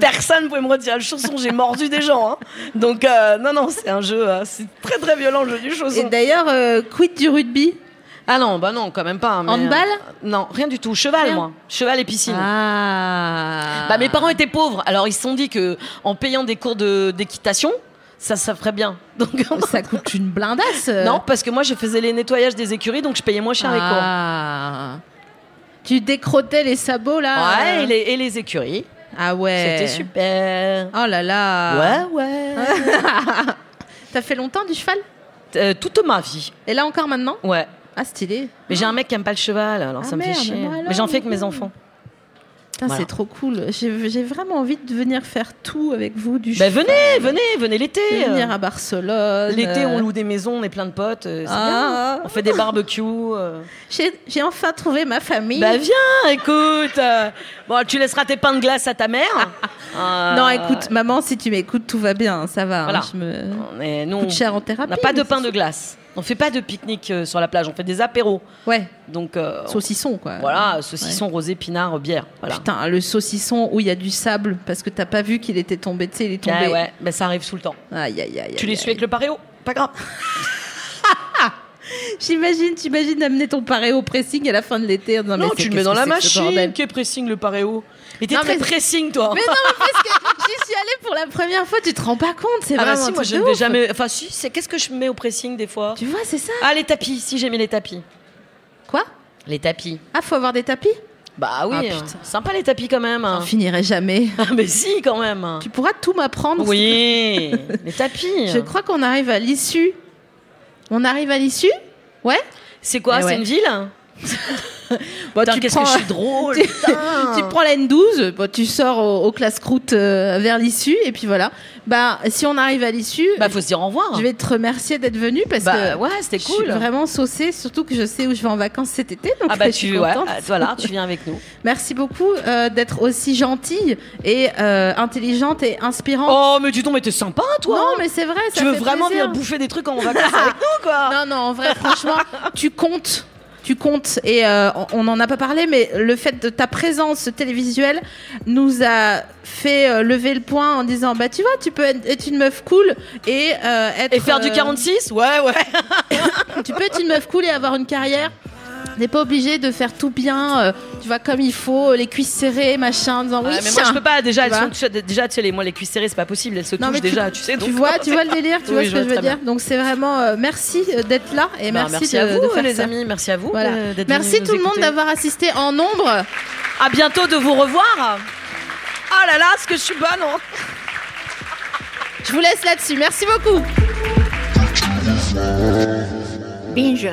personne ne pouvait me retirer le chausson. J'ai mordu des gens. Hein. Donc non, c'est un jeu, c'est très très violent le jeu du chausson. Et d'ailleurs, quid du rugby? Ah non, bah non, quand même pas. Mais, Handball? Non, rien du tout. Cheval, Rien. moi. Cheval et piscine. Ah. Bah mes parents étaient pauvres, alors ils se sont dit que en payant des cours d'équitation, ça ferait bien. Donc Ça coûte une blindasse. non, parce que moi je faisais les nettoyages des écuries, donc je payais moins cher les cours. Ah. Tu décrottais les sabots là? Ouais, et les écuries. Ah ouais. C'était super. Oh là là. Ouais. T'as fait longtemps du cheval? Toute ma vie. Et là encore maintenant? Ouais. Ah, stylé. Mais j'ai un mec qui aime pas le cheval, alors Ah ça me fait merde, chier. bon alors, Mais j'en fais avec mes enfants. Putain, Voilà. c'est trop cool. J'ai vraiment envie de venir faire tout avec vous du Bah cheval. venez l'été. De venir à Barcelone. L'été, on loue des maisons, on est plein de potes. C'est Ah. bien. On fait des barbecues. J'ai enfin trouvé ma famille. Bah viens, écoute. Bon, tu laisseras tes pains de glace à ta mère. Non, écoute, maman, si tu m'écoutes, tout va bien, ça va. Voilà. Nous, coûte cher en on thérapie. n'a pas de mais pain c'est de glace. On fait pas de pique-nique sur la plage. On fait des apéros. Ouais, Donc saucisson quoi. voilà, saucisson, rosé, pinard, bière. Voilà. Putain, le saucisson où il y a du sable parce que t'as pas vu qu'il était tombé, tu sais, il est tombé. Ah ouais, mais ça arrive tout le temps. Aïe, aïe, aïe. Tu aïe, les suis aïe. avec le paréo. Pas grave. T'imagines amener ton paréo au pressing à la fin de l'été. Non, tu le mets dans la machine. Qu'est pressing le paréo? Mais t'es Non, très mais- pressing, toi. Mais non, mais parce que j'y suis allée pour la première fois, tu te rends pas compte, c'est Ah bah vraiment si, un moi truc je de ne vais ouf. jamais. Enfin si, qu'est-ce que je mets au pressing des fois? Tu vois, c'est ça. Ah les tapis. Si j'ai mis les tapis. Quoi? Les tapis. Ah, faut avoir des tapis? Bah oui. Ah, hein. putain. Sympa les tapis quand même. On finirait jamais. Ah mais si quand même. Tu pourras tout m'apprendre. Oui. Les tapis. Je crois qu'on arrive à l'issue. On arrive à l'issue? Ouais. C'est quoi? Eh C'est ouais. une ville? Bon, Putain, qu'est-ce que je suis drôle. tu, putain. tu prends la N12, bon, tu sors au classe-croûte vers l'issue, et puis voilà. Bah, si on arrive à l'issue, Bah faut se dire au revoir. je vais te remercier d'être venu parce Bah que ouais, c'était je cool. suis vraiment saucée, surtout que je sais où je vais en vacances cet été. Donc Ah bah je suis contente. voilà, tu viens avec nous. Merci beaucoup d'être aussi gentille et intelligente et inspirante. Oh mais dis donc, mais t'es sympa toi. non, mais c'est vrai. Ça tu veux fait vraiment plaisir. venir bouffer des trucs en vacances avec nous quoi? Non, non, en vrai, franchement, tu comptes. Tu comptes et on n'en a pas parlé, mais le fait de ta présence télévisuelle nous a fait lever le point en disant bah tu vois, tu peux être une meuf cool et être Et faire du 46? Ouais. tu peux être une meuf cool et avoir une carrière On n'est pas obligé de faire tout bien, tu vois, comme il faut, les cuisses serrées, machin, en disant oui. Mais moi, je peux pas. Déjà, déjà, tu sais, moi, les cuisses serrées, c'est pas possible. Elles se touchent déjà, tu sais. Donc, tu vois le délire, tu vois ce que je veux dire. Donc, c'est vraiment merci d'être là et merci à vous, les amis. Merci à vous. Voilà. Merci tout le monde d'avoir assisté en nombre. À bientôt de vous revoir. Oh là là, ce que je suis bonne. Hein. Je vous laisse là-dessus. Merci beaucoup. Binge.